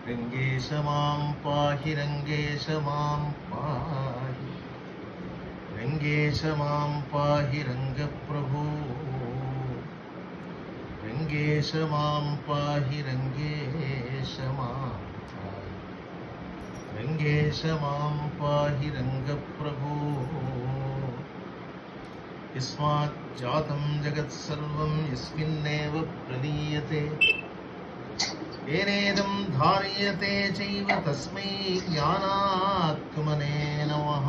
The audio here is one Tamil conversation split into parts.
रंगेश मां पाहि रंगेश मां पाहि रंगेश मां पाहि रंगप्रभो रंगेश मां पाहि रंगेश मां पाहि रंगेश मां पाहि रंगप्रभो यस्मात् जातं जगत्सर्वं यस्मिन्नेव प्रलीयते येनेदं धार्यते चैव तस्मै ज्ञानात्मने नमः।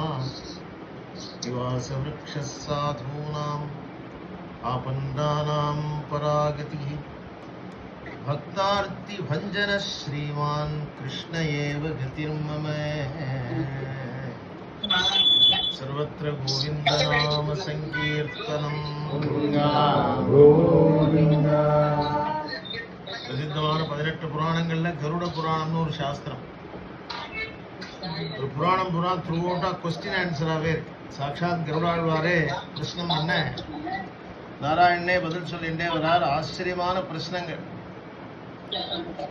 निवासवृक्षः साधूनाम् आपन्नानां परागतिः भक्तार्तिभञ्जनः श्रीमान् कृष्ण एव गतिर्मम। सर्वत्र गोविन्दनाम सङ्कीर्तनम् பிரசித்தமான 18 புராணங்கள்ல கருட புராணம்னு ஒரு சாஸ்திரம். ஒரு புராணம் பூரா த்ரூ அவுட்டா கொஸ்டின் ஆன்சராகவே இருக்கு. சாட்சாத் கருடாழ்வாரே பிரச்சனம் என்ன நாராயணனே பதில் சொல்லிட்டே வரார். ஆச்சரியமான பிரச்சனங்கள்.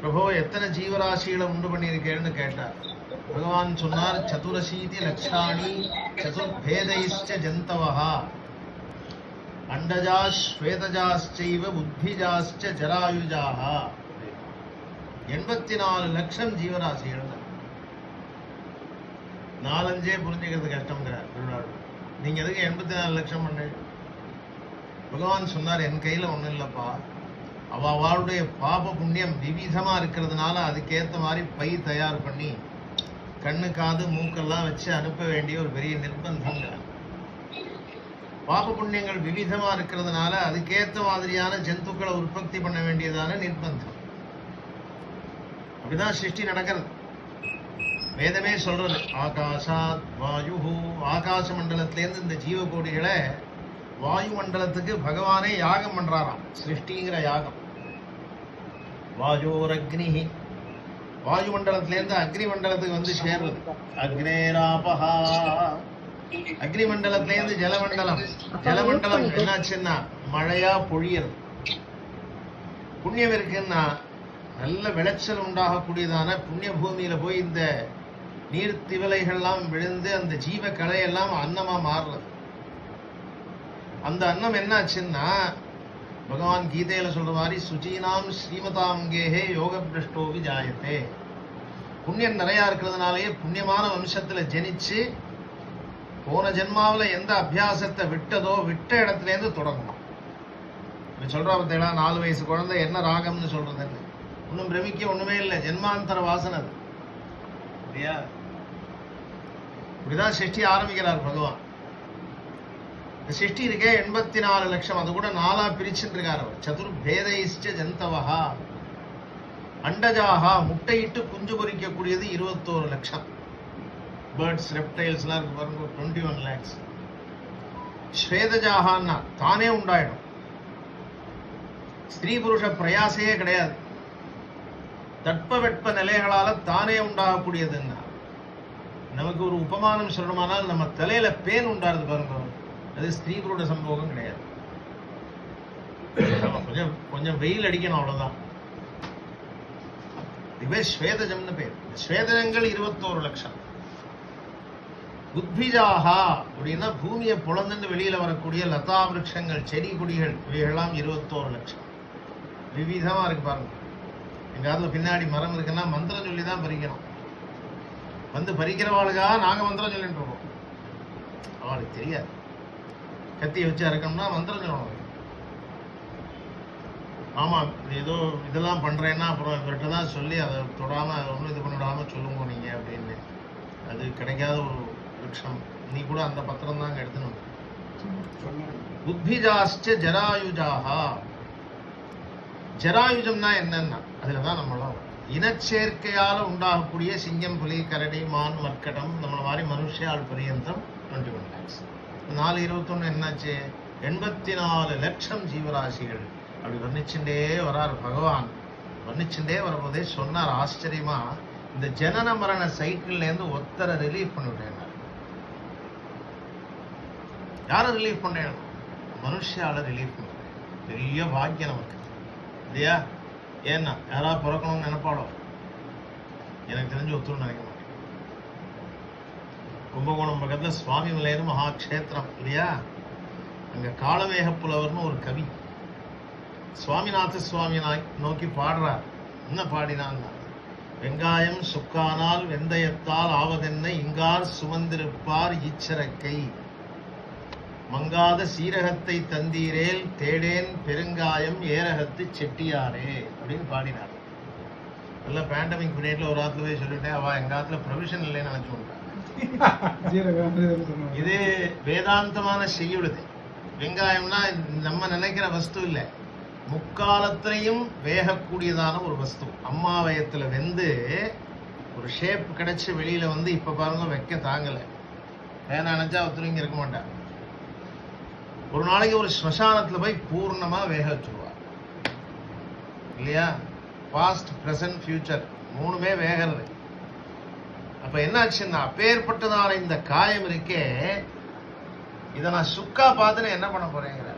பிரபோ எத்தனை ஜீவராசிகளை உண்டு பண்ணியிருக்கேன்னு கேட்டார். பகவான் சொன்னார், சதுரசீதி லட்சாணி சதுர்பேதைஷ்ச ஜந்தவஹா அண்டஜா ஸ்வேதஜாஸ்சைவ உத்பிஜாஸ்ச ஜராயுஜாஹ. 84 லட்சம் ஜீவராசிகள். 4-5 புரிஞ்சுக்கிறது கஷ்டம்ங்கிறார் திருநாடு. நீங்க எதுக்கு 84 லட்சம் பண்ணு? பகவான் சொன்னார், என் கையில ஒண்ணும் இல்லப்பா. அவளுடைய பாப புண்ணியம் விவிதமா இருக்கிறதுனால அதுக்கேற்ற மாதிரி பை தயார் பண்ணி கண்ணு காது மூக்கெல்லாம் வச்சு அனுப்ப வேண்டிய ஒரு பெரிய நிர்பந்தங்கிறார். பாப புண்ணியங்கள் விவிதமா இருக்கிறதுனால அதுக்கேற்ற மாதிரியான ஜந்துக்களை உற்பத்தி பண்ண வேண்டியதான நிர்பந்தம். அப்படிதான் சிருஷ்டி நடக்கிறது. வேதமே சொல்றது, ஆகாஷாத் வாயு. ஆகாச மண்டலத்திலேருந்து இந்த ஜீவகோடிகளை வாயு மண்டலத்துக்கு பகவானே யாகம் பண்றாராம். சிருஷ்டிங்கிற யாகம். வாயோர் அக்னி. வாயு மண்டலத்திலேருந்து அக்னி மண்டலத்துக்கு வந்து சேர்றது. அக்னேராபஹா. அக்னி மண்டலத்திலேருந்து ஜலமண்டலம். ஜலமண்டலம் என்னாச்சுன்னா மழையா பொழியறது. புண்ணியம் இருக்குன்னா நல்ல விளைச்சல் உண்டாகக்கூடியதான புண்ணிய பூமியில போய் இந்த நீர் திவலைகள்லாம் விழுந்து அந்த ஜீவ கலையெல்லாம் அன்னமா மாறுறது. அந்த அன்னம் என்னாச்சுன்னா பகவான் கீதையில சொல்ற மாதிரி சுச்சீனாம் ஸ்ரீமதாங்கேஹே யோக பிரஷ்டோவி ஜாயத்தே. புண்ணியம் நிறையா இருக்கிறதுனாலேயே புண்ணியமான வம்சத்துல ஜனிச்சு போன ஜென்மாவில் எந்த அபியாசத்தை விட்டதோ விட்ட இடத்துல இருந்து தொடங்கணும். சொல்றா பார்த்தீங்களா, 4 வயசு குழந்தை என்ன ராகம்னு சொல்றது. ஒன்றும் பிரமிக்க ஒண்ணுமே இல்லை. ஜென்மாந்தர வாசனை அது இல்லையா? இப்படிதான் சிருஷ்டி ஆரம்பிக்கிறார் பகவான். இந்த சிருஷ்டி இருக்கே 84 லட்சம். அது கூட 4ஆ பிரிச்சுட்டு இருக்கார் அவர். சதுர்பேதைஷ்ச ஜந்தவஹா. அண்டஜாஹா, முட்டையிட்டு குஞ்சு பொறிக்கக்கூடியது 21 லட்சம். பேர்ட்ஸ் ரெப்டைல்ஸ்லாம் இருக்கு பாருங்க, 21 lakhs. ஸ்வேதஜாஹான்னா தானே உண்டாயிடும். ஸ்திரீ புருஷ பிரயாசையே கிடையாது. தட்பவெட்ப நிலைகளால தானே உண்டாகக்கூடியதுன்னா நமக்கு ஒரு உபமானம் சொல்லணுமானால் நம்ம தலையில பேன் உண்டாருது பாருங்க, அது ஸ்திரீ புருட சம்பவம் கிடையாது. கொஞ்சம் கொஞ்சம் வெயில் அடிக்கணும், அவ்வளவுதான். இதுவே ஸ்வேதஜம்னு பேர். ஸ்வேதஜங்கள் 21 லட்சம். உத்பிஜாஹா அப்படின்னா பூமியை புலந்து வெளியில வரக்கூடிய லதா விருட்சங்கள், செடி கொடிகள், இவைகள்லாம் 21 லட்சம். விவிதமா இருக்கு பாருங்க. எங்காவது பின்னாடி மரம் இருக்குன்னா மந்திரம் சொல்லி தான் பறிக்கணும். வந்து பறிக்கிறவாளுக்காக நாங்க மந்திரம் சொல்லிட்டு இருக்கோம். அவளுக்கு தெரியாது. கத்தியை வச்சு அறுக்கணும்னா மந்திரம் சொல்லணும். ஆமா, ஏதோ இதெல்லாம் பண்றேன்னா அப்புறம் இவர்கிட்ட தான் சொல்லி அதை தொடாம ஒன்றும் இது பண்ணிடாம சொல்லுங்க நீங்க அப்படின்னு. அது கிடைக்காத ஒரு விருட்சம். நீ கூட அந்த பத்திரம் தான் எடுத்துணும். உத்பிஜாஸ்ச ஜராயுஜாஹா. ஜராயுஜம்னா என்னன்னா அதுலதான் நம்மளாம் இனச்சேர்க்கையால உண்டாகக்கூடிய சிங்கம், புலி, கரடி, மான், மர்க்கடம், நம்மள மாதிரி மனுஷியால் பரியந்தம் 21 lakhs. 421 என்னாச்சு? 84 லட்சம் ஜீவராசிகள். அப்படி வர்ணிச்சுட்டே வரார் பகவான். வர்ணிச்சுட்டே வரும்போதே சொன்னார் ஆச்சரியமா, இந்த ஜனன மரண சைக்கிள்ல இருந்து ஒத்தரை ரிலீஃப் பண்ணிவிட்டேன். யாரை ரிலீஃப் பண்ணேன்? மனுஷால ரிலீஃப் பண்ணுறேன். பெரிய பாக்கியம் நமக்கு இல்லையா? ஏன்னா யாராவது பிறக்கணும்னு நினைப்பாளோ? எனக்கு தெரிஞ்சு ஒத்துரும் நினைக்க மாட்டேன். கும்பகோணம் பக்கத்துல சுவாமி மலையர் மகாக்ஷேத்திரம் இல்லையா, அங்க காளமேக புலவர்னு ஒரு கவி சுவாமிநாத சுவாமியை நோக்கி பாடுறார். என்ன பாடினான்? வெங்காயம் சுக்கானால் வெந்தயத்தால் ஆவதென்ன இங்கார் சுமந்திருப்பார் ஈச்சரக்கை மங்காத சீரகத்தை தந்தீரேல் தேடேன் பெருங்காயம் ஏரகத்து செட்டியாரே அப்படின்னு பாடினார். நல்ல பேண்டமிக் பீரியட்ல ஒரு ஆத்துல போய் சொல்லிட்டேன், அவ எங்க ஆத்துல ப்ரொவிஷன் இல்லைன்னு நினைச்சுட்டான். இது வேதாந்தமான செய்யுளுது. வெங்காயம்னா நம்ம நினைக்கிற வஸ்து இல்லை, முக்காலத்திலையும் வேகக்கூடியதான ஒரு வஸ்து. அம்மா வயத்துல வெந்து ஒரு ஷேப் கிடைச்சி வெளியில வந்து இப்ப பாருங்க வைக்க தாங்கல. வேணா நினைச்சா ஒருத்தர் இருக்க மாட்டார். ஒரு நாளைக்கு ஒரு ஸ்மசானத்துல போய் பூர்ணமா வேக வச்சுருவார் இல்லையா. பாஸ்ட் பிரசன்ட் ஃபியூச்சர் மூணுமே வேகிறது. அப்ப என்ன ஆச்சுன்னா அப்பேற்பட்டதான இந்த காயம் இருக்கே, இதை நான் சுக்கா பார்த்துன்னு என்ன பண்ண போறேங்கிற,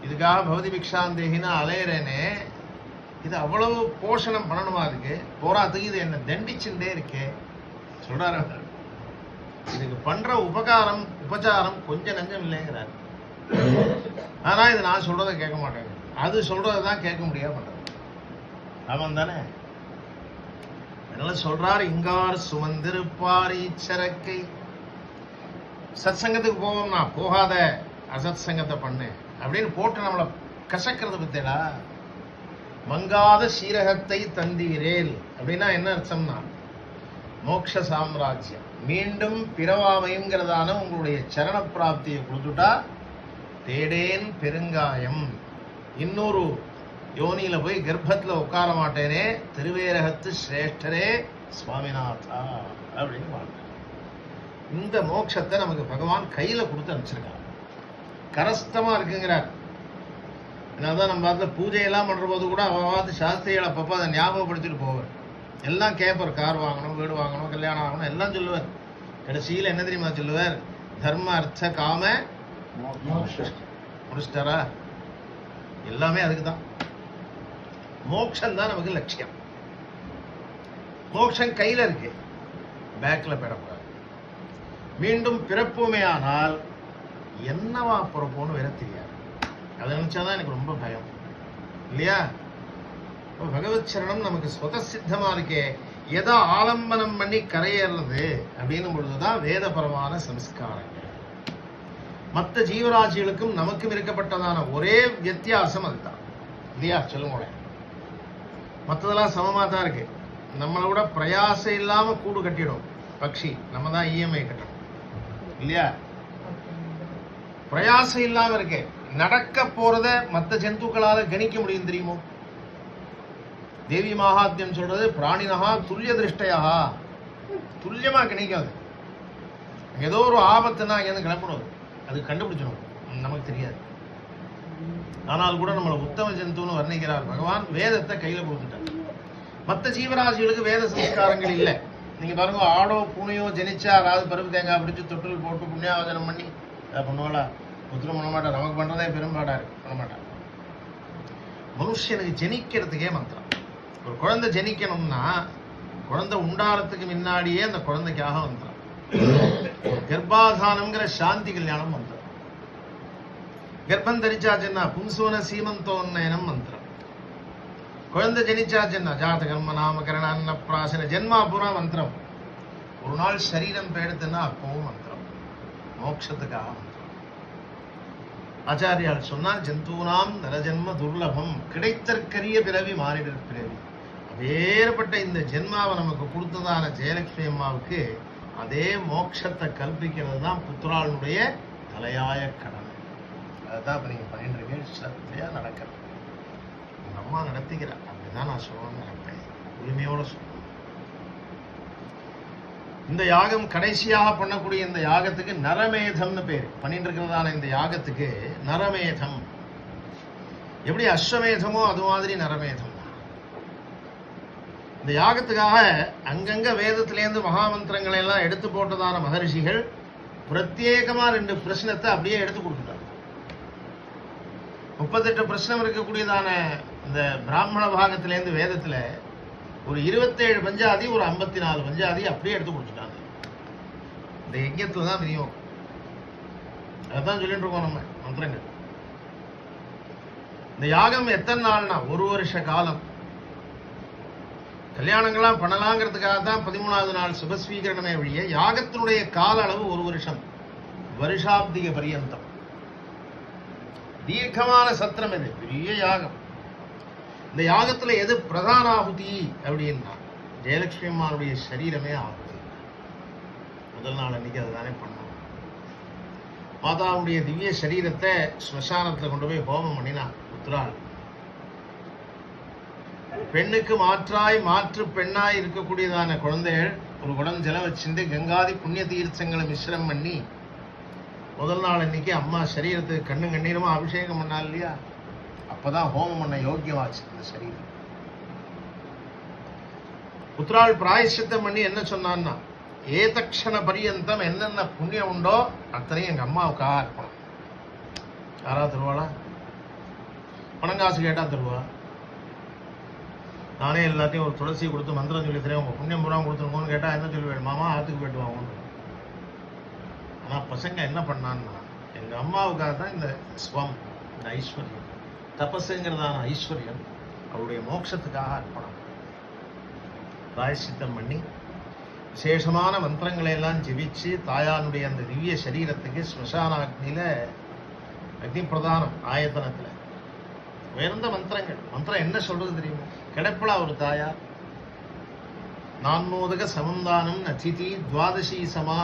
இதுக்காக பவதி பிக்ஷாந்தேகினா அலையிறேனே, இது அவ்வளவு போஷணம் பண்ணணுமா இருக்கு, போராத்துக்கு இது என்ன தண்டிச்சுட்டே இருக்கே சொல்றாரு. இதுக்கு பண்ற உபச்சாரம் கொஞ்சம் நஞ்சம் இல்லைங்கிறார். ஆனா இது நான் சொல்றதை கேட்க மாட்டேங்க, அது சொல்றதான் கேட்க முடியாது பண்றது. அவன் தானே அதனால சொல்றார், இங்கார் சுமந்திருப்பார் ஈச்சரக்கை. சத் சங்கத்துக்கு போவோம்னா போகாத, அசத் சங்கத்தை பண்ணு அப்படின்னு போட்டு நம்மளை கசக்கிறது பத்தேடா. மங்காத சீரகத்தை தந்தீரேல் அப்படின்னா என்ன அர்த்தம்னா மோட்ச சாம்ராஜ்யம், மீண்டும் பிறவாமைங்கிறதான உங்களுடைய சரண பிராப்தியை கொடுத்துட்டா தேடேன் பெருங்காயம், இன்னொரு யோனியில போய் கர்ப்பத்துல உட்கார மாட்டேனே திருவேரகத்து சிரேஷ்டரே சுவாமிநாதா அப்படின்னு பாருங்க. இந்த மோட்சத்தை நமக்கு பகவான் கையில கொடுத்து அனுப்பிச்சிருக்காங்க, கரஸ்தமா இருக்குங்கிறார். அதனால்தான் நம்ம பார்த்து பூஜையெல்லாம் பண்ற போது கூட அவாவது சாஸ்திரிகளை அப்பப்போ அதை ஞாபகப்படுத்திட்டு போவார். எல்லாம் கேட்பார், கார் வாங்கணும், வீடு வாங்கணும், கல்யாணம் ஆகணும் எல்லாம் சொல்லுவார். கடைசியில் என்ன தெரியுமா சொல்லுவார்? தர்ம அர்த்த காம முடிச்சிட்டாரா? எல்லாமே அதுக்குதான். மோட்சம் தான் நமக்கு லட்சியம். மோட்சம் கையில இருக்கு, பேக்ல பெறக்கூடாது. மீண்டும் பிறப்புமே ஆனால் என்னவா பிறப்போன்னு வேற தெரியாது. அதை நினைச்சாதான் எனக்கு ரொம்ப பயம் இல்லையா. பகவத் சரணம் நமக்கு சொத சித்தமா இருக்கே, எதை ஆலம்பனம் பண்ணி கரையேறது அப்படின்னும் பொழுதுதான் வேதபரமான சம்ஸ்காரங்கள். மற்ற ஜீவராசிகளுக்கும் நமக்கும் இருக்கப்பட்டதான ஒரே வித்தியாசம் அதுதான் இல்லையா. சொல்லுங்க, மற்றதெல்லாம் சமமா தான் இருக்கு. நம்மளை விட பிரயாசம் இல்லாம கூடு கட்டிடும் பக்ஷி, நம்ம தான் இஎம்ஐ கட்டணும் இல்லையா. பிரயாசம் இல்லாம இருக்கு, நடக்க போறத மற்ற ஜந்துக்களால கணிக்க முடியும் தெரியுமோ. தேவி மகாத்மியம் சொல்றது பிராணினஹா துல்லிய திருஷ்டையா, துல்லியமா கணிக்காது. ஏதோ ஒரு ஆபத்துனா அங்கேருந்து கிளம்பணும், அது கண்டுபிடிச்சிடும், நமக்கு தெரியாது. ஆனால் கூட நம்மளை உத்தம ஜந்துன்னு வர்ணிக்கிறார் பகவான். வேதத்தை கையில கொடுத்துட்டார். மற்ற ஜீவராசிகளுக்கு வேத சம்ஸ்காரங்கள் இல்லை. நீங்க பாருங்க, ஆடோ பூனையோ ஜனிச்சா அதாவது பருப்பு தேங்காய் பிடிச்சி தொட்டில் போட்டு புண்ணியாவதனம் பண்ணி அதை பண்ணுவாளா? உத்தரம் பண்ண மாட்டார். நமக்கு பண்றதே பெரும்பாடா இருக்கு, பண்ண மாட்டார். மனுஷனுக்கு ஜனிக்கிறதுக்கே மந்திரம். ஒரு குழந்தை ஜனிக்கணும்னா குழந்தை உண்டாரத்துக்கு முன்னாடியே அந்த குழந்தைக்காக மந்திரம். கர்ப்பாதானம்ங்கிற சாந்தி கல்யாணம் மந்திரம். கர்ப்பம் தரிச்சாச்சுன்னா பும்சோன சீமந்தோன்னயனம் மந்திரம். குழந்தை ஜனிச்சாச்சுன்னா ஜாத கர்ம நாமகரண அன்னப்பிராசன ஜென்மா பூரா மந்திரம். ஒரு நாள் சரீரம் பேடுத்துன்னா அப்பவும் மந்திரம். மோட்சத்துக்காக மந்திரம். ஆச்சாரியால் சொன்னால் ஜந்தூனாம் நரஜன்ம துர்லபம், கிடைத்தற்கரிய பிறவி மாறிடற் பிறவி. வேறுபட்ட இந்த ஜென்மாவை நமக்கு கொடுத்ததான ஜெயலட்சுமி அம்மாவுக்கு அதே மோட்சத்தை கல்பிக்கிறது தான் புத்திராளுடைய தலையாய கடமை. அதுதான் இப்போ நீங்கள் பண்ணிட்டு இருக்கீங்க, சத்தியா நடக்கிறது. உங்கள் அம்மா நடத்திக்கிறேன் அப்படிதான் நான் சொல்லணும்னு நினைப்பேன், உரிமையோட சொல்லணும். இந்த யாகம் கடைசியாக பண்ணக்கூடிய இந்த யாகத்துக்கு நரமேதம்னு பேர். பண்ணிட்டு இருக்கிறதான இந்த யாகத்துக்கு நரமேதம். எப்படி அஸ்வமேதமோ அது மாதிரி நரமேதம். இந்த யாகத்துக்காக அங்கங்க வேதத்திலேருந்து மகாமந்திரங்களை எல்லாம் எடுத்து போட்டதான மகரிஷிகள் பிரத்யேகமா 2 பிரச்சனத்தை அப்படியே எடுத்து கொடுத்துட்டாங்க. 38 பிரச்சனம் இருக்கக்கூடியதான இந்த பிராமண பாகத்திலேருந்து வேதத்துல ஒரு 27 பஞ்சாதி, ஒரு 54 பஞ்சாதி அப்படியே எடுத்து கொடுத்துட்டாங்க. இந்த யஜ்யத்துல தான் விநியோகம். அதான் சொல்லிட்டு இருக்கோம் நம்ம மந்திரங்கள். இந்த யாகம் எத்தனை நாள்னா 1 வருஷ காலம். கல்யாணங்கள்லாம் பண்ணலாங்கிறதுக்காக தான் 13வது நாள் சுபஸ்வீகரணமே வழிய யாகத்தினுடைய கால அளவு 1 வருஷம். வருஷாப்திக பரியந்தம். தீர்க்கமான சத்திரம் இது, பெரிய யாகம். இந்த யாகத்துல எது பிரதான ஆகுதி அப்படின்னா ஜெயலட்சுமி அம்மாவுடைய சரீரமே ஆகுதி. முதல் நாள் அன்னைக்கு அதுதானே பண்ணணும். மாதாவுடைய திவ்ய சரீரத்தை ஸ்மசானத்துல கொண்டு போய் ஹோமம் பண்ணினா உத்ராள். பெண்ணுக்கு மாற்றாய் மாற்று பெண்ணாய் இருக்கக்கூடியதான குழந்தைகள் ஒரு குடம் ஜலம் வச்சுட்டு கங்காதி புண்ணிய தீர்த்தங்களை மிஸ்ரம் பண்ணி முதல் நாள் அன்னைக்கு அம்மா சரீரத்துக்கு கண்ணு கண்ணீரமா அபிஷேகம் பண்ணா இல்லையா, அப்பதான் ஹோமம் பண்ண யோக்கியமாச்சு இந்த சரீரம். உத்ராள் பிராயசித்தம் பண்ணி என்ன சொன்னான்னா, ஏதக்ஷண பரியந்தம் என்னென்ன புண்ணியம் உண்டோ அத்தனையும் எங்க அம்மாவுக்காக இருக்கணும். யாரா தருவாளா? பணம் காசு கேட்டா தருவா. நானே எல்லாத்தையும் ஒரு துளசி கொடுத்து மந்திரம் சொல்லி தரேன், உங்க புண்ணியம் பூரா கொடுத்துருக்கோன்னு கேட்டா என்ன சொல்லி வேணும்? மாமா ஆத்துக்கு போயிட்டு வாங்க. ஆனா பசங்க என்ன பண்ணான்னா, எங்க அம்மாவுக்காக தான் இந்த ஸ்வம், இந்த ஐஸ்வர்யம், தபஸுங்கிறதான ஐஸ்வர்யம் அவருடைய மோட்சத்துக்காக அர்ப்பணம். பிராயசித்தம் பண்ணி விசேஷமான மந்திரங்களை எல்லாம் ஜெபிச்சு தாயானுடைய அந்த திவ்ய சரீரத்துக்கு ஸ்மசான அக்னியில அக்னி பிரதானம் ஆயத்தனத்துல உயர்ந்த மந்திரங்கள். மந்திரம் என்ன சொல்றது தெரியுமா? கிடப்பலா ஒரு தாயார், நான்மோதக சமந்தானம் நதிதி துவாதசி சமா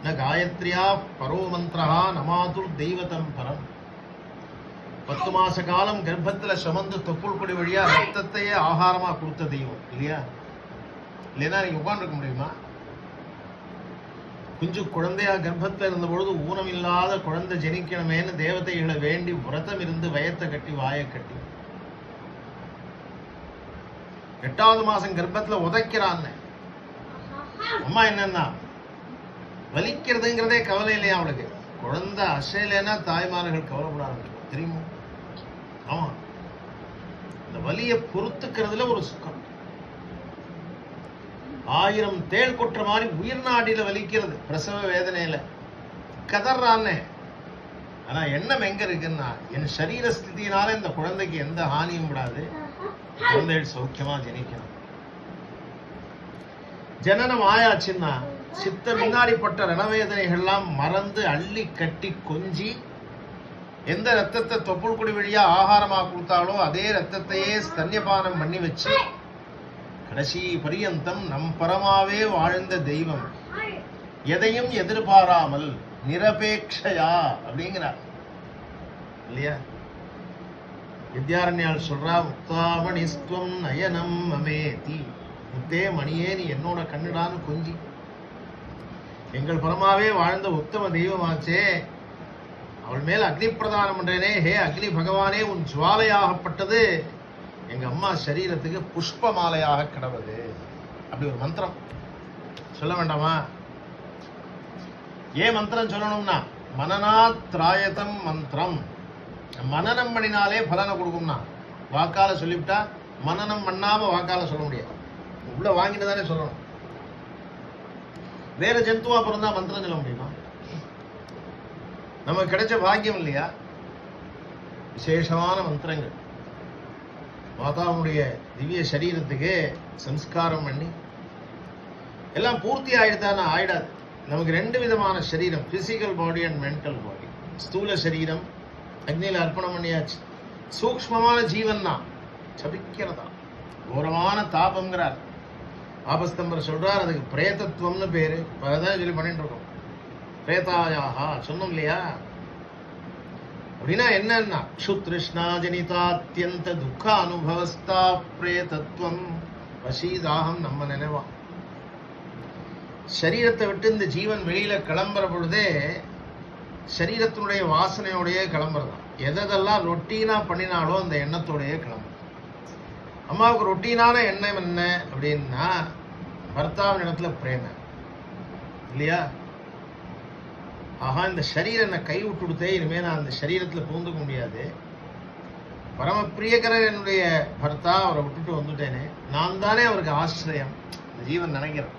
ந காயத்ரியா பரோ மந்திரா நமாதுர் தெய்வதம் பரம். 10 மாச காலம் கர்ப்பத்துல சுமந்து தொப்புள் கொடி வழியா ரத்தத்தையே ஆகாரமா கொடுத்த தெய்வம் இல்லையா? இல்லைன்னா நீங்க உட்கார்ந்துருக்க முடியுமா? குஞ்சு குழந்தையா கர்ப்பத்தில் இருந்த பொழுது ஊனம் இல்லாத குழந்தை ஜனிக்கணுமேன்னு தேவதைகளை வேண்டி விரதம் இருந்து வயத்தை கட்டி வாயை கட்டி 8வது மாசம் கர்ப்பத்துல உதைக்கிறான்னு அம்மா என்னன்னா வலிக்கிறதுங்கிறதே கவலை இல்லையா அவளுக்கு. குழந்தை அசையிலேன்னா தாய்மார்கள் கவலைப்பட ஆரம்பிக்கும் தெரியுமா? ஆமா, இந்த வலியை பொறுத்துக்கிறதுல ஒரு சுகம். 1000 தேள் கொட்டுற மாதிரி உயிர் நாடியில வலிக்கிறது பிரசவ வேதனையில கதறானே. ஆனா எண்ணம் எங்க இருக்குன்னா, என் சரீர ஸ்திதியினால இந்த குழந்தைக்கு எந்த ஹானியும் விடாது, குழந்தைகள் சௌக்கியமா ஜனிக்கணும். ஜனனம் ஆயாச்சுன்னா சித்த முன்னாடிப்பட்ட ரணவேதனைகள்லாம் மறந்து அள்ளி கட்டி கொஞ்சி எந்த ரத்தத்தை தொப்புள் கொடி வழியா ஆகாரமா கொடுத்தாலோ அதே ரத்தத்தையே ஸ்தன்யபானம் பண்ணி வச்சு கடைசி பரியந்தம் நம் பரமாவே வாழ்ந்த தெய்வம் எதையும் எதிர்பாராமல் நிரபேட்சையா அப்படிங்கிறார் இல்லையா? வித்யாரண்யால் சொல்றா, முக்தாமணிஸ்துவம் நயனம் மமேதி. முத்தே மணியே நீ என்னோட கண்ணுடான்னு கொஞ்சி எங்கள் பரமாவே வாழ்ந்த உத்தம தெய்வமாச்சே, அவள் மேல் அக்னி பிரதானம் பண்றேனே, ஹே அக்னி பகவானே உன் ஜுவாலையாகப்பட்டது எங்க அம்மா சரீரத்துக்கு புஷ்ப மாலையாக கிடவது. அப்படி ஒரு மந்திரம் சொல்ல வேண்டாமா? ஏன் மந்திரம் சொல்லணும்னா, மனநாத்ராயதம் மந்திரம். மனனம் பண்ணினாலே பலனை கொடுக்கும்னா, வாக்கால சொல்லிவிட்டா மனனம் பண்ணாம வாக்கால சொல்ல முடியாது, உள்ள வாங்கிட்டு தானே சொல்லணும். வேற ஜந்துவா பிறந்தா மந்திரம் சொல்ல முடியுமா? நமக்கு கிடைச்ச பாக்கியம் இல்லையா? விசேஷமான மந்திரங்கள் மாதாவுடைய திவ்ய சரீரத்துக்கு சம்ஸ்காரம் பண்ணி எல்லாம் பூர்த்தி ஆயிடுதானா? ஆயிடாது. நமக்கு 2 விதமான சரீரம், பிசிக்கல் பாடி அண்ட் மென்டல் பாடி. ஸ்தூல சரீரம் அக்னியில அர்ப்பணம் பண்ணியாச்சு. சூக்ஷ்மமான ஜீவன் தான் சபிக்கிறதா, கோரமான தாபம்ங்கிறார் ஆபஸ்தம்பர் சொல்றார். அதுக்கு பிரேதத்துவம்னு பேரு. அதான் சொல்லி பண்ணிட்டு இருக்கோம். பிரேதாயாகா சொன்னோம் இல்லையா? அப்படின்னா என்னன்னா, க்ஷுத்ருஷ்ணா ஜனிதாத்யந்த துக்க அனுபவஸ்தா பிரேதத்துவம் வசீதாகம் நம்ம நினைவா. சரீரத்தை விட்டு இந்த ஜீவன் வெளியில கிளம்புற பொழுதே சரீரத்தினுடைய வாசனையோடையே கிளம்புறதான். எதெல்லாம் ரொட்டீனா பண்ணினாலும் அந்த எண்ணத்தோடையே கிளம்புறது. அம்மாவுக்கு ரொட்டீனான எண்ணம் என்ன அப்படின்னா, பர்த்தாவின் இடத்துல பிரேம இல்லையா? ஆஹா, இந்த சரீரம் என்ன கை விட்டு கொடுத்தே, இனிமே நான் அந்த சரீரத்துல பூந்துக்க முடியாது, பரம பிரியகரர் என்னுடைய பர்த்தா, அவரை விட்டுட்டு வந்துட்டேனே, நான் தானே அவருக்கு ஆசிரியம். இந்த ஜீவன் நினைக்கிறேன்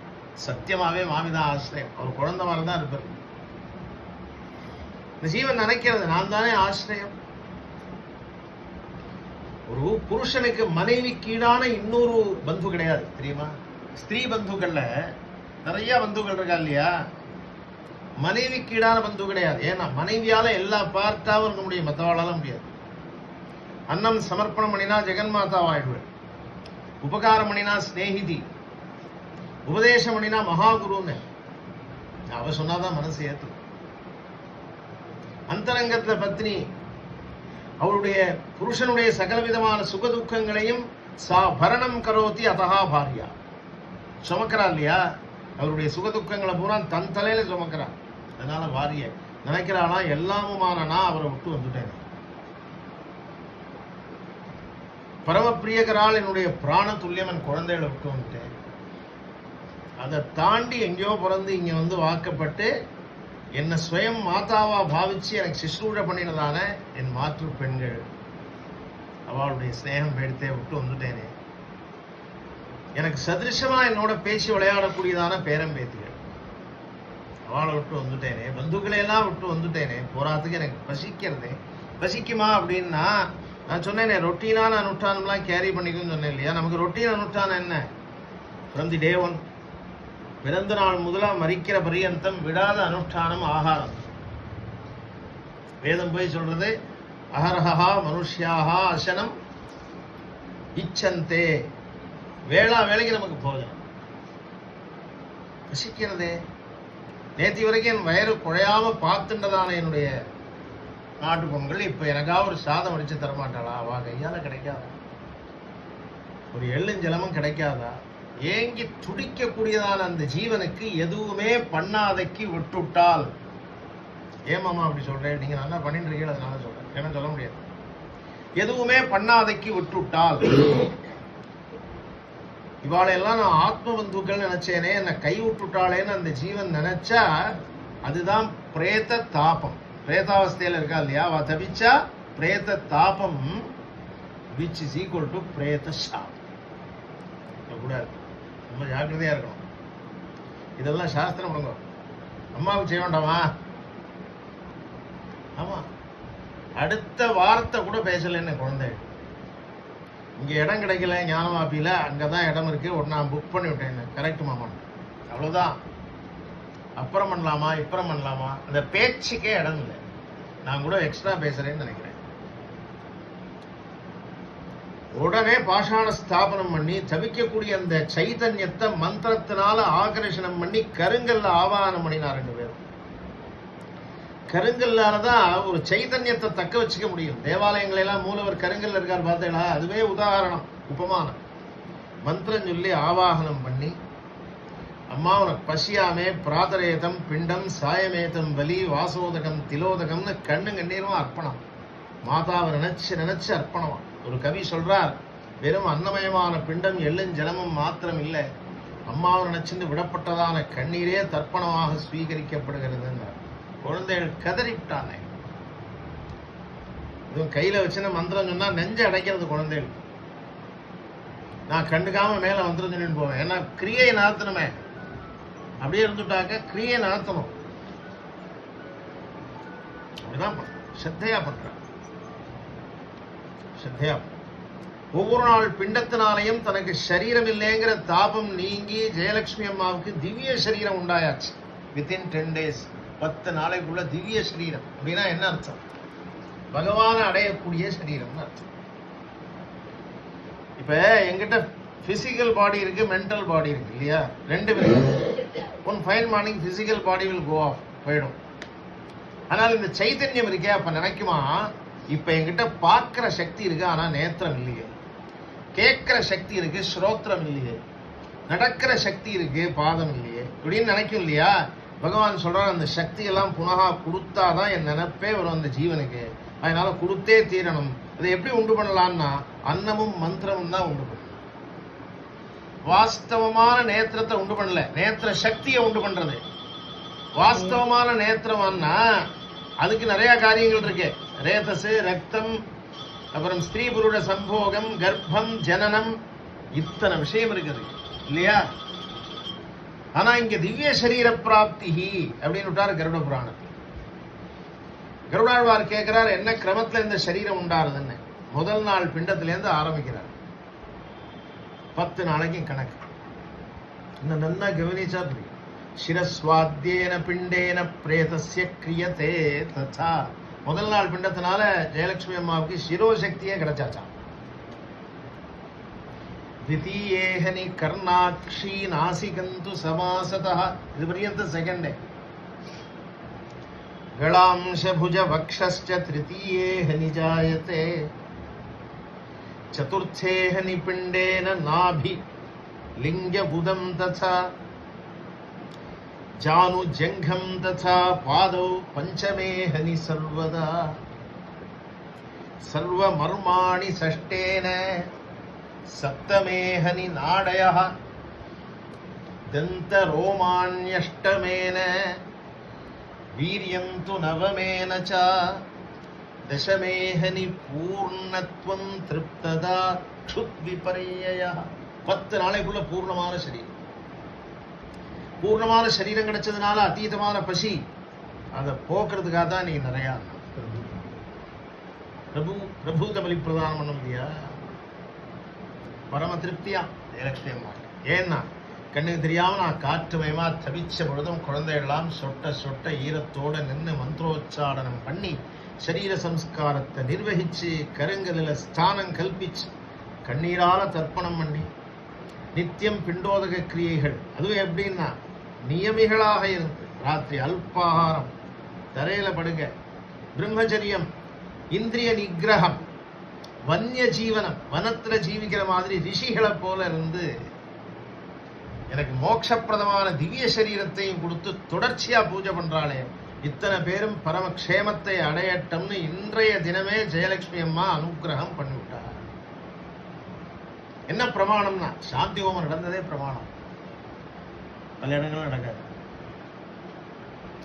சத்தியமாவே மாமிதான் ஆசிரியம், அவர் குழந்தை மாதிரி தான் இருப்பார். இந்த ஜீவன் நினைக்கிறது நான் தானே ஆசிரியம். ஒரு புருஷனுக்கு மனைவிக்கு ஈடான இன்னொரு பந்து கிடையாது தெரியுமா? ஸ்திரீ பந்துக்கள்ல நிறைய பந்துக்கள் இருக்கா இல்லையா? மனைவிக்கு ஈடான பந்து கிடையாது. ஏன்னா மனைவியால எல்லா பார்ட்டாவும் இருக்க முடியும், மற்றவாளால முடியாது. அன்னம் சமர்ப்பணம் பண்ணினா ஜெகன்மாதாவாயிடுவேன், உபகாரம் பண்ணினா ஸ்நேகிதி, உபதேசம் பண்ணினா மகாகுருன்னு அவ சொன்னாதான் மனசு ஏத்து. அந்தரங்கத்துல பத்னி அவருடைய புருஷனுடைய சகல விதமான சுக துக்கங்களையும் சா பரணம் கரோதி அதஹா பாரியா சுமக்கிறா இல்லையா? அவருடைய சுக துக்கங்களை பூரா தன் தலையில சுமக்கிறா. அதனால வாரிய நினைக்கிறாளா, எல்லாமுமான நான் அவரை விட்டு வந்துட்டேன். பரம பிரியகரால் என்னுடைய பிராண துல்லியமன் குழந்தைகளை விட்டு வந்துட்டேன். அதை தாண்டி எங்கேயோ பிறந்து இங்க வந்து வாக்கப்பட்டு என்னை ஸ்வயம் மாதாவா பாவிச்சு எனக்கு சிசுரூட பண்ணினதான என் மாற்று பெண்கள், அவளுடைய ஸ்நேகம் எடுத்தே விட்டு வந்துட்டேனே. எனக்கு சதிருஷமா என்னோட பேச்சு விளையாடக்கூடியதான பேரம்பேத்திகள், அவளை விட்டு வந்துட்டேனே. பந்துக்களை எல்லாம் விட்டு வந்துட்டேனே. போராத்துக்கு எனக்கு பசிக்கிறதே. பசிக்குமா அப்படின்னா நான் சொன்னேனே, ரொட்டீனான அனுஷ்டானம்லாம் கேரி பண்ணிக்குன்னு சொன்னேன் இல்லையா? நமக்கு ரொட்டீன் அனுஷ்டானம் என்ன? ஃப்ரம் தி டே ஒன், பிறந்த நாள் முதலா மரிக்கிற பரியந்தம் விடாத அனுஷ்டானம் ஆகாரம். வேதம் போய் சொல்றது, அஹர்ஹா மனுஷ்யாஹா அசனம் இச்சந்தே. வேளா வேலைக்கு நமக்கு போஜனம். பசிக்கிறதே. நேற்று வரைக்கும் என் வயிறு குழையாம பார்த்துட்டதான என்னுடைய நாட்டு பொங்கல் இப்ப எனக்கா ஒரு சாதம் அடிச்சு தரமாட்டாளா? அவா கையால கிடைக்காதா? ஒரு எள்ளுஞ்சலமும் கிடைக்காதா? ஏங்கி துடிக்கக்கூடியதான அந்த ஜீவனுக்கு எதுவுமே பண்ணாதைக்கு விட்டுட்டால். ஏமாமா அப்படி சொல்றேன்? நீங்க நல்லா பண்ணிட்டு இருக்கீங்க, அதனால சொல்றேன், என்ன சொல்ல முடியாது. எதுவுமே பண்ணாதைக்கு விட்டுட்டால். இவாளையெல்லாம் நான் ஆத்ம பந்துக்கள் நினைச்சேனே, என்னை கை விட்டுட்டாளேன்னு அந்த ஜீவன் நினைச்சா அதுதான் பிரேத தாபம். பிரேதாவஸ்தையில இருக்கா இல்லையா? அவ தவிச்சா பிரேத தாபம், which is equal to பிரேத சாபம். கூடாது, ரொம்ப ஜாக்கிரதையா இருக்கணும். இதெல்லாம் சாஸ்திரம் பண்ணுங்க. அம்மாவுக்கு செய்ய வேண்டாமா? ஆமா, அடுத்த வார்த்தை கூட பேசலன்னு குழந்தை. இங்க இடம் கிடைக்கல ஞானவாப்பியில, அங்கதான் இடம் இருக்கு, ஒரு நான் புக் பண்ணி விட்டேன். கரெக்ட் மாமா, அவ்வளவுதான். அப்புறம் பண்ணலாமா இப்புறம் பண்ணலாமா, அந்த பேச்சுக்கே இடம் இல்லை. நான் கூட எக்ஸ்ட்ரா பேசுறேன்னு நினைக்கிறேன். உடனே பாஷாண ஸ்தாபனம் பண்ணி தவிக்கக்கூடிய அந்த சைதன்யத்தை மந்திரத்தினால ஆகர்ஷணம் பண்ணி கருங்கல்ல ஆவாகனம் பண்ணினார் 2 பேரும். கருங்கல்லாலதான் ஒரு சைதன்யத்தை தக்க வச்சுக்க முடியும். தேவாலயங்கள் எல்லாம் மூலவர் கருங்கல்ல இருக்கார் பார்த்தீங்களா? அதுவே உதாரணம், உபமானம். மந்திரம் சொல்லி ஆவாகனம் பண்ணி, அம்மா உனக்கு பசியாமே பிராதரேதம் பிண்டம் சாயமேதம் பலி வாசோதகம் திலோதகம்னு கண்ணு கண்ணீரும் அர்ப்பணம். மாதாவை நினைச்சு நினைச்சு அர்ப்பணமா. ஒரு கவி சொல்றார், வெறும் அன்னமயமான பிண்டம் எள்ளும் ஜலமும் மாத்திரம் இல்லை, அம்மாவை நினைச்சுட்டு விடப்பட்டதான கண்ணீரே தர்ப்பணமாக ஸ்வீகரிக்கப்படுகிறது. குழந்தைகள் கதறிவிட்டானே. இதுவும் கையில வச்சுன்னு மந்திரம் சொன்னா நெஞ்ச அடைக்கிறது குழந்தைகள். நான் கண்டுக்காம மேல மந்திரம் சொல்லிட்டு போவேன். ஏன்னா கிரியை நடத்தணுமே. அப்படியே இருந்துட்டாக்க கிரியை நடத்தணும். அப்படிதான் ஸ்ரத்தையா பண்ற. ஸ்ரத்தையா ஒவ்வொரு நாள் பிண்டத்தினாலையும் தனக்கு சரீரம் இல்லைங்கிற தாபம் நீங்கி ஜெயலட்சுமி அம்மாவுக்கு திவ்ய சரீரம் உண்டாயாச்சு. வித்தின் 10 days, 10 நாளைக்குள்ள திவ்ய சரீரம். அப்படின்னா என்ன அர்த்தம்? பகவானை அடையக்கூடிய சரீரம்னு அர்த்தம். இப்ப எங்கிட்ட பிசிக்கல் பாடி இருக்கு, மென்டல் பாடி இருக்கு இல்லையா? 2 பேரும். One fine morning physical body will go off, போயிடும். ஆனால் இந்த சைத்தன்யம் இருக்கே, அப்ப நினைக்குமா, இப்ப என்கிட்ட பார்க்கிற சக்தி இருக்கு, ஆனா நேத்திரம் இல்லையே. கேட்கிற சக்தி இருக்கு, ஸ்ரோத்திரம் இல்லையே. நடக்கிற சக்தி இருக்கு, பாதம் இல்லையே. இப்படின்னு நினைக்கும் இல்லையா? பகவான் சொல்றான், அந்த சக்தி எல்லாம் புனகா கொடுத்தாதான் என் நினைப்பே வரும் அந்த ஜீவனுக்கு. அதனால கொடுத்தே தீரணும். இதை எப்படி உண்டு பண்ணலாம்னா அன்னமும் மந்திரமும் தான் உண்டு பண்ணணும். வாஸ்தவமான நேத்திரத்தை உண்டு பண்ணல, நேத்திர சக்தியை உண்டு பண்றது. வாஸ்தவமான நேத்திரம்னா அதுக்கு நிறைய காரியங்கள் இருக்கு. ரேதசு, ரத்தம், அப்புறம் ஸ்திரீ புருட சம்போகம், கர்ப்பம், ஜனனம், இத்தனை விஷயம் இருக்குது இல்லையா? ஆனா இங்க திவ்ய சரீர பிராப்தி அப்படின்னு விட்டாரு கருட புராணத்தில். கருடாழ்வார் கேட்கிறார், என்ன கிரமத்துல இந்த சரீரம் உண்டாருதுன்னு. முதல் நாள் பிண்டத்திலேருந்து ஆரம்பிக்கிறார். 10 நாளைக்கு கணக்கு. இன்னும் நல்லா கவனிச்சா புரியும். சிரஸ்வாத்தியேன பிண்டேன பிரேதஸ்ய கிரியதே ததா. முதல் நாள் பிண்டத்தினால ஜெயலட்சுமி அம்மாவுக்கு சிரோசக்தியே கிடைச்சாச்சாம். द्वितीयेहनि कर्णाक्षी नासिकन्तु समासतः. இது पर्यन्त सेकंड गलांश भुज वक्षश्च तृतीयेहनि जायते. चतुर्थेहनि पिण्डेन नाभि लिङ्गबुदं तथा जानुजङ्घं तथा पादौ पञ्चमेहनि सर्वदा. सर्वमर्माणि षष्ठेन सप्तमेहनि नाडयः. दन्तरोमाण्यष्टमेन वीर्यं तु नवमेन च. दशमेहनि पूर्णत्वं तृप्तदा क्षुद्विपर्ययः. 10 நாளைக்குள்ள பூர்ணமான சரீரம். பூர்ணமான சரீரம் கிடைச்சதுனால அதீதமான பசி அதை போக்குறதுக்காக தான் நீ நிறையா பிரபு தமிழ் பிரதானம் பண்ண முடியா? பரம திருப்தியா ஜெயலட்சுமி அம்மா. ஏன்னா கண்ணுக்கு தெரியாம நான் காற்றுமயமா தவிச்ச பொழுதும் குழந்தைகளாம் சொட்ட சொட்ட ஈரத்தோட நின்று மந்திரோச்சாடனம் பண்ணி சரீர சம்ஸ்காரத்தை நிர்வகிச்சு கருங்கலில ஸ்தானம் கல்பிச்சு கண்ணீரால தர்ப்பணம் பண்ணி நித்தியம் பிண்டோதக கிரியைகள். அதுவும் எப்படின்னா நியமிகளாக இருந்து ராத்திரி அல்பாகாரம், தரையில படுங்க, பிரம்மச்சரியம், இந்திரிய நிகிரகம், வன்ய ஜீவனம், வனத்துல ஜீவிக்கிற மாதிரி ரிஷிகளை போல இருந்து எனக்கு மோட்சப்பிரதமான திவ்ய சரீரத்தையும் கொடுத்து தொடர்ச்சியா பூஜை பண்றாளே, இத்தனை பேரும் பரமக்ஷேமத்தை அடையட்டம்னு இன்றைய தினமே ஜெயலட்சுமி அம்மா அனுகிரகம் பண்ணிவிட்டார். என்ன பிரமாணம்னா சாந்தி ஹோமம் நடந்ததே பிரமாணம். பல இடங்களும் நடக்காது.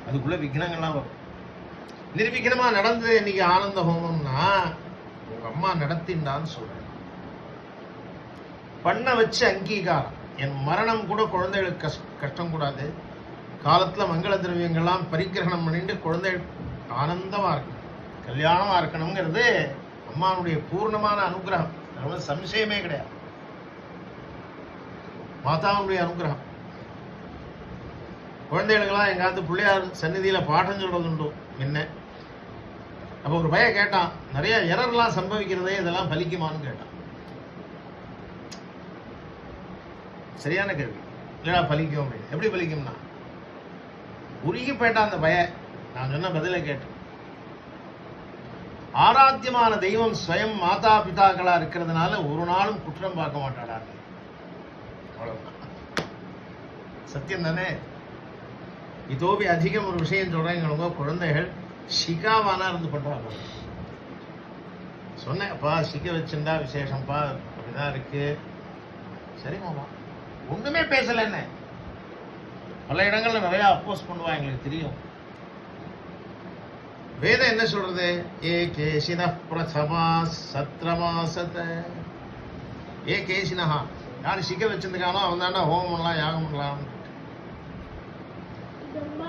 அதுக்குள்ள விக்னங்கள்லாம் வரும். நிர்விக்னமா நடந்தது இன்னைக்கு ஆனந்த ஹோமம்னா உங்க அம்மா நடத்தின்டான்னு சொல்றேன். பண்ண வச்ச அங்கீகாரம். என் மரணம் கூட குழந்தைகளுக்கு கஷ்டம் கூடாது. காலத்துல மங்கள திரவியங்கள்லாம் பரிகிரகணம் பண்ணிட்டு குழந்தைகள் ஆனந்தமா இருக்கணும், கல்யாணமா இருக்கணுங்கிறது அம்மாவுடைய பூர்ணமான அனுகிரகம். அது சம்சயமே கிடையாது. மாதாவுடைய அனுகிரகம். குழந்தைகளுக்கெல்லாம் எங்காவது பிள்ளையார் சந்நிதியில பாடம் சொல்றது உண்டு என்ன. அப்போ ஒரு பையன் கேட்டான், நிறைய எரர்லாம் சம்பவிக்கிறதே, இதெல்லாம் பலிக்குமான்னு கேட்டான். சரியான கேள்வி. இல்லடா பலிக்கும் அப்படின்னு. எப்படி பலிக்கும்னா உருகி போயிட்டான் அந்த பையன். நான் சொன்ன பதிலை கேட்டு, ஆராத்தியமான தெய்வம் ஸ்வயம் மாதா பிதாக்களா இருக்கிறதுனால ஒரு நாளும் குற்றம் பார்க்க மாட்டாடா. அவ்வளவுதான். சத்தியம் தானே. இதோபி அதிகம் ஒரு விஷயம் சொல்றேங்க. குழந்தைகள் ஷிகாவானா இருந்து பண்றாங்க. சொன்னேன்ப்பா சிக்க வச்சுண்டா விசேஷம்ப்பா, அப்படிதான் இருக்கு. சரி மாமா, ஒண்ணுமே பேசல. என்ன பல இடங்கள்ல நிறைய அப்போஸ் பண்ணுவா, எங்களுக்கு தெரியும். வேதம் என்ன சொல்றது? ஏ கேசின பிரதமா சத்ரமாசத. ஏ கேசினஹா, யாரு சிக்க வச்சிருக்கானோ அவன் தாண்டா ஹோமம் பண்ணலாம், யாகம் பண்ணலாம்.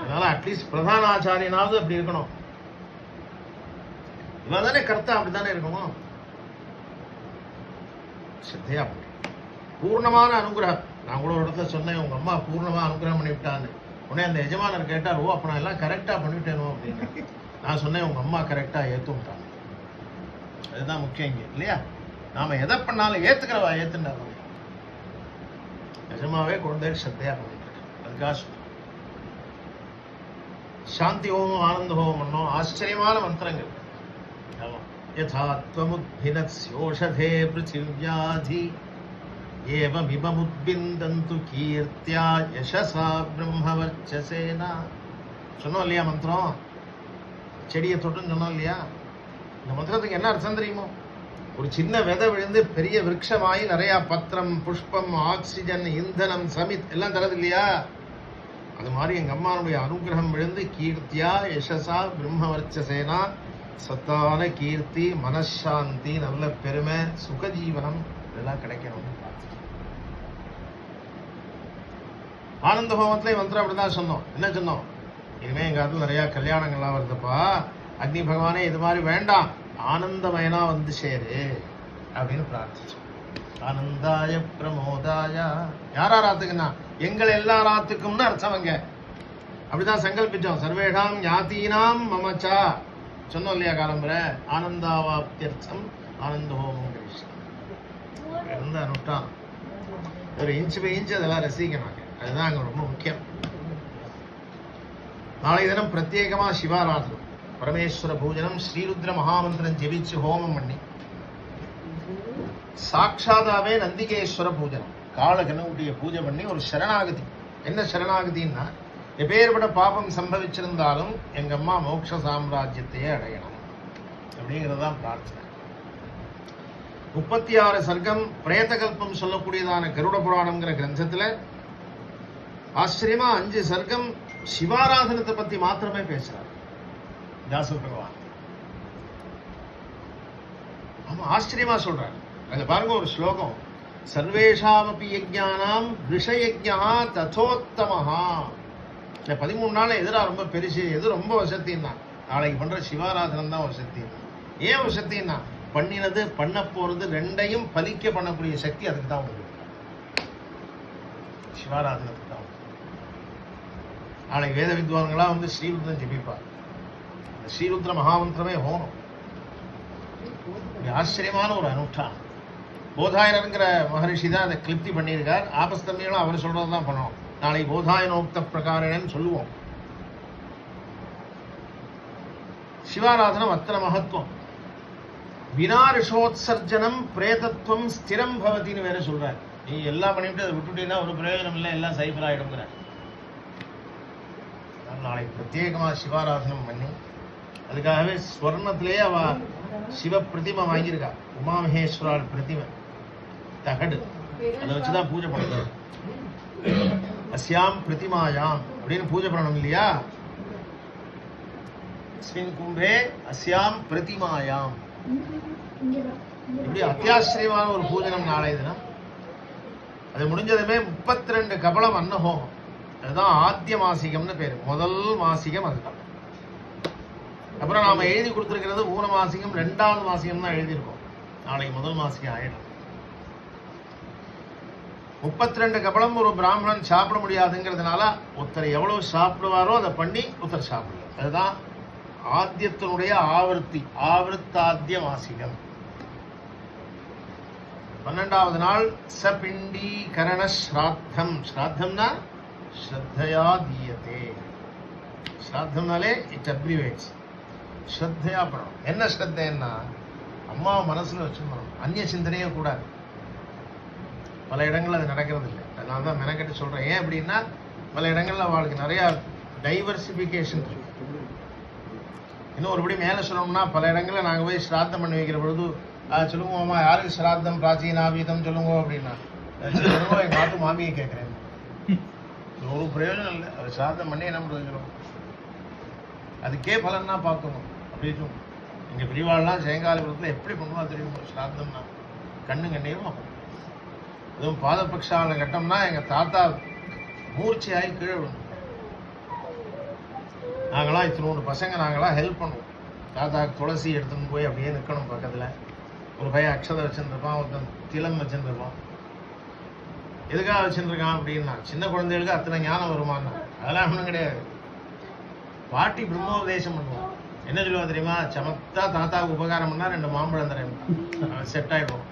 அதனால அட்லீஸ்ட் பிரதான ஆச்சாரியனாவது அப்படி இருக்கணும். இவன் தானே கர்த்தா, அப்படித்தானே இருக்கணும். ஸ்ரத்தையா பூர்ணமான அனுகிரகம். நான் கூட ஒரு இடத்துல சொன்னேன், உங்க அம்மா பூர்ணமா அனுகிரகம் பண்ணிவிட்டான்னு. உடனே அந்த எஜமானர் கேட்டார், ஓ அப்ப நான் எல்லாம் கரெக்டா பண்ணிவிட்டேனோ அப்படின்னு. நான் சொன்னேன், உங்க அம்மா கரெக்டா ஏத்துட்டாங்க. அதுதான் முக்கியம் இங்க இல்லையா? நாம எதை பண்ணாலும் ஏத்துக்கிறவா ஏத்துண்டா. நிஜமாவே குழந்தைகள் ஸ்ரத்தையா பண்ணிட்டு அதுக்காக சாந்தி ஹோமம் ஆனந்த ஹோமம் பண்ணோம். ஆச்சரியமான மந்திரங்கள். யதாத்வமுத்பினஸ்யோஷதே பிருத்திவ்யாதி ஏவமிபமுத்பிந்தந்து கீர்த்தியா யசசா பிரம்மவர்ச்சசேனா. சொன்னோம் இல்லையா மந்திரம்? செடியை தொட்டுன்னு சொன்னோம் இல்லையா? இந்த மந்திரத்துக்கு என்ன அர்த்தம் தெரியுமோ? ஒரு சின்ன விதை விழுந்து பெரிய விருட்சமாயி நிறைய பத்திரம், புஷ்பம், ஆக்சிஜன், இந்தனம், சமித் எல்லாம் தரது இல்லையா? அது மாதிரி எங்க அம்மாவுடைய அனுகிரகம் விழுந்து கீர்த்தியா யசசா பிரம்மவர்ச்சசேனா சத்தான கீர்த்தி, மனசாந்தி, நல்ல பெருமை, சுகஜீவனம் இதெல்லாம் கிடைக்கணும். ஆனந்த ஹோமத்திலே மந்திரம் அப்படிதான் சொன்னோம். என்ன சொன்னோம்? இனிமே எங்க காலத்துல நிறைய கல்யாணங்கள்லாம் வருதுப்பா, அக்னி பகவானே இது மாதிரி வேண்டாம், ஆனந்தமயனா வந்து சேரு அப்படின்னு பிரார்த்திச்சோம். ஆனந்தாய பிரமோதாய, யாரார் ஆத்துக்குன்னா எங்கள் எல்லா ராத்துக்கும்னு அர்த்தம். அங்க அப்படிதான் சங்கல்பிச்சோம். சர்வேஷாம் ஞாத்தீனாம் மமச்சா சொன்னோம் இல்லையா காலம்புரை? ஆனந்தாவாப்தியர்த்தம் ஆனந்த ஹோமம் இருந்த அனுஷ்டானம். ஒரு இன்ச்சு பை இன்ச்சு அதெல்லாம் ரசிக்கணும். அதுதான் அங்க ரொம்ப முக்கியம். நாளை தினம் பிரத்யேகமா சிவாராதனம், பரமேஸ்வர பூஜனம், ஸ்ரீருத்ர மகாமந்திரம் ஜெபிச்சு ஹோமம் பண்ணி, சாட்சாதாவே நந்திகேஸ்வர பூஜனம், காலகனவுடைய பூஜை பண்ணி ஒரு சரணாகதி. என்ன சரணாகதின்னா, எப்பேற்பட்ட பாபம் சம்பவிச்சிருந்தாலும் எங்க அம்மா மோட்ச சாம்ராஜ்யத்தையே அடையணும் அப்படிங்கிறதுதான் பிரார்த்தனை. 36 சர்க்கம் பிரேத கல்பம் சொல்லக்கூடியதான கருட புராணம்ங்கிற கிரந்தத்துல ஆச்சரியமா 5 சர்க்கம் சிவாராதனத்தை பத்தி மாத்திரமே பேசுறார் வியாச பகவான். ஆமா, ஆச்சரியமா சொல்றாரு. அதுல பாருங்க ஒரு ஸ்லோகம், சர்வேஷாமபி யஜ்ஞானாம் விஷயஜ்ஞா ததோத்தமஹா. இந்த 13 நாள் எதிரா ரொம்ப பெருசு, எது ரொம்ப வசத்தின்னா நாளைக்கு பண்ற சிவாராதனம் தான் வசத்தி. ஏன் வசத்தின்னா, பண்ணினது பண்ண போறது ரெண்டையும் பலிக்க பண்ணக்கூடிய சக்தி அதுக்கு தான் உண்டு, சிவாராதனத்துக்கு தான். நாளைக்கு வேத வித்வான்களா வந்து ஸ்ரீருத்ரன் ஜெபிப்பார். அந்த ஸ்ரீருத்ர மகாமந்திரமே ஹோமம். ஆச்சரியமான ஒரு அனுஷ்டானம். போதாயனங்கிற மகரிஷி தான் அதை கிளிப்தி பண்ணியிருக்கார். ஆபஸ்தம்பிகளும் அவர் சொல்றதுதான் பண்ணணும். நாளை போதாயனோக்த பிரகாரன்னு சொல்லுவோம். சிவாராதனம் அத்தனை மகத்துவம். வினா ரிஷோத்சர்ஜனம் பிரேதத்துவம் ஸ்திரம் பவத்தின்னு வேற சொல்றாரு. நீ எல்லாம் பண்ணிவிட்டு அதை விட்டுட்டீங்கன்னா ஒரு பிரயோஜனம் இல்லை, எல்லாம் சைபர் ஆயிடுங்கிற. நாளைக்கு பிரத்யேகமா சிவாராதனம் பண்ணி, அதுக்காகவே ஸ்வர்ணத்திலேயே அவ சிவ பிரதிமை வாங்கியிருக்கா. உமாமகேஸ்வரால் பிரதிமை தகடு, அதை வச்சுதான் பூஜை பண்ணுறது. அஸ்யாம் பிரதிமாயாம் அப்படின்னு பூஜை பண்ணணும் இல்லையா? ஸ்மின் கும்பே அஸ்யாம் பிரதிமாயாம். இப்படி அத்தியாச்சரியமான ஒரு பூஜனம் நாளைய தினம். அது முடிஞ்சதுமே 32 கபலம் அன்னஹோமம். அதுதான் ஆத்திய மாசிகம்னு பேரு. முதல் மாசிகம் அதுதான். அப்புறம் நாம எழுதி கொடுத்திருக்கிறது 3 மாசிகம் 2வது மாசிகம் தான் எழுதியிருக்கோம். நாளைக்கு முதல் மாசிகம் ஆயிடும். 32 கபலம் ஒரு பிராமணன் சாப்பிட முடியாதுங்கிறதுனால ஒருத்தர் எவ்வளவு சாப்பிடுவாரோ அதை பண்ணி ஒருத்தர் சாப்பிடுவார். அதுதான் ஆத்தியத்தினுடைய ஆவர்த்தி, ஆவர்த்தாத்திய மாசிகம். 12வது நாள் சபிண்டீகரண ஸ்ராத்தம். ஸ்ராத்தம்னா ஸ்ரத்தையா தீயத்தே. ஸ்ராத்தம்னாலே இட் அப்ரிவேட்ஸ். ஸ்ரத்தையா பண்ணணும். என்ன ஸ்ரத்தைன்னா, அம்மா மனசுல வச்சுக்கணும், அந்நிய சிந்தனையே கூடாது. பல இடங்கள்ல அது நடக்கிறது இல்லை. அதனால தான் மெனக்கெட்டு சொல்றேன். ஏன் அப்படின்னா, பல இடங்கள்ல அவளுக்கு நிறைய டைவர்சிபிகேஷன் இருக்கு. இன்னும் ஒருபடி மேலே சொல்லணும்னா, பல இடங்கள்ல நாங்கள் போய் ஸ்ராத்தம் பண்ணி வைக்கிற பொழுது சொல்லுவோம்மா, யாருக்கு ஸ்ராத்தம் பிராச்சீனாபீதம் சொல்லுங்க அப்படின்னா, எங்கள் நாட்டு மாமியை கேட்குறேன். ஒரு பிரயோஜனம் இல்லை. அது ஸ்ராத்தம் பண்ணி என்ன பிரயோஜனம்? அதுக்கே பலன்னா பார்க்கணும் அப்படின்னு. இங்கே பிரிவாள்லாம் ஜெயங்காலிபுரத்தில் எப்படி பண்ணுவா தெரியுமா? ஸ்ராத்தம்னா கண்ணு கண்ணீரும் ஆகும். அதுவும் பாதபக்ஷாவில் கட்டம்னா எங்கள் தாத்தா மூர்ச்சியாகி கீழே விடணும். நாங்களாம் இத்தனோண்டு பசங்க நாங்களாம் ஹெல்ப் பண்ணுவோம். தாத்தாக்கு துளசி எடுத்துன்னு போய் அப்படியே நிற்கணும் பக்கத்தில். ஒரு பையன் அக்ஷதை வச்சுருப்பான், ஒருத்தன் திலம் வச்சுருப்பான். எதுக்காக வச்சுருக்கான் அப்படின்னா, சின்ன குழந்தைகளுக்கு அத்தனை ஞானம் வருமானா? அதெல்லாம் ஒன்றும் கிடையாது. பாட்டி பிரம்மோபதேசம் பண்ணுவோம். என்ன சொல்லுவா தெரியுமா? சமத்தா தாத்தாவுக்கு உபகாரம் பண்ணா 2 மாம்பழம் தரேன், செட் ஆகிடும்.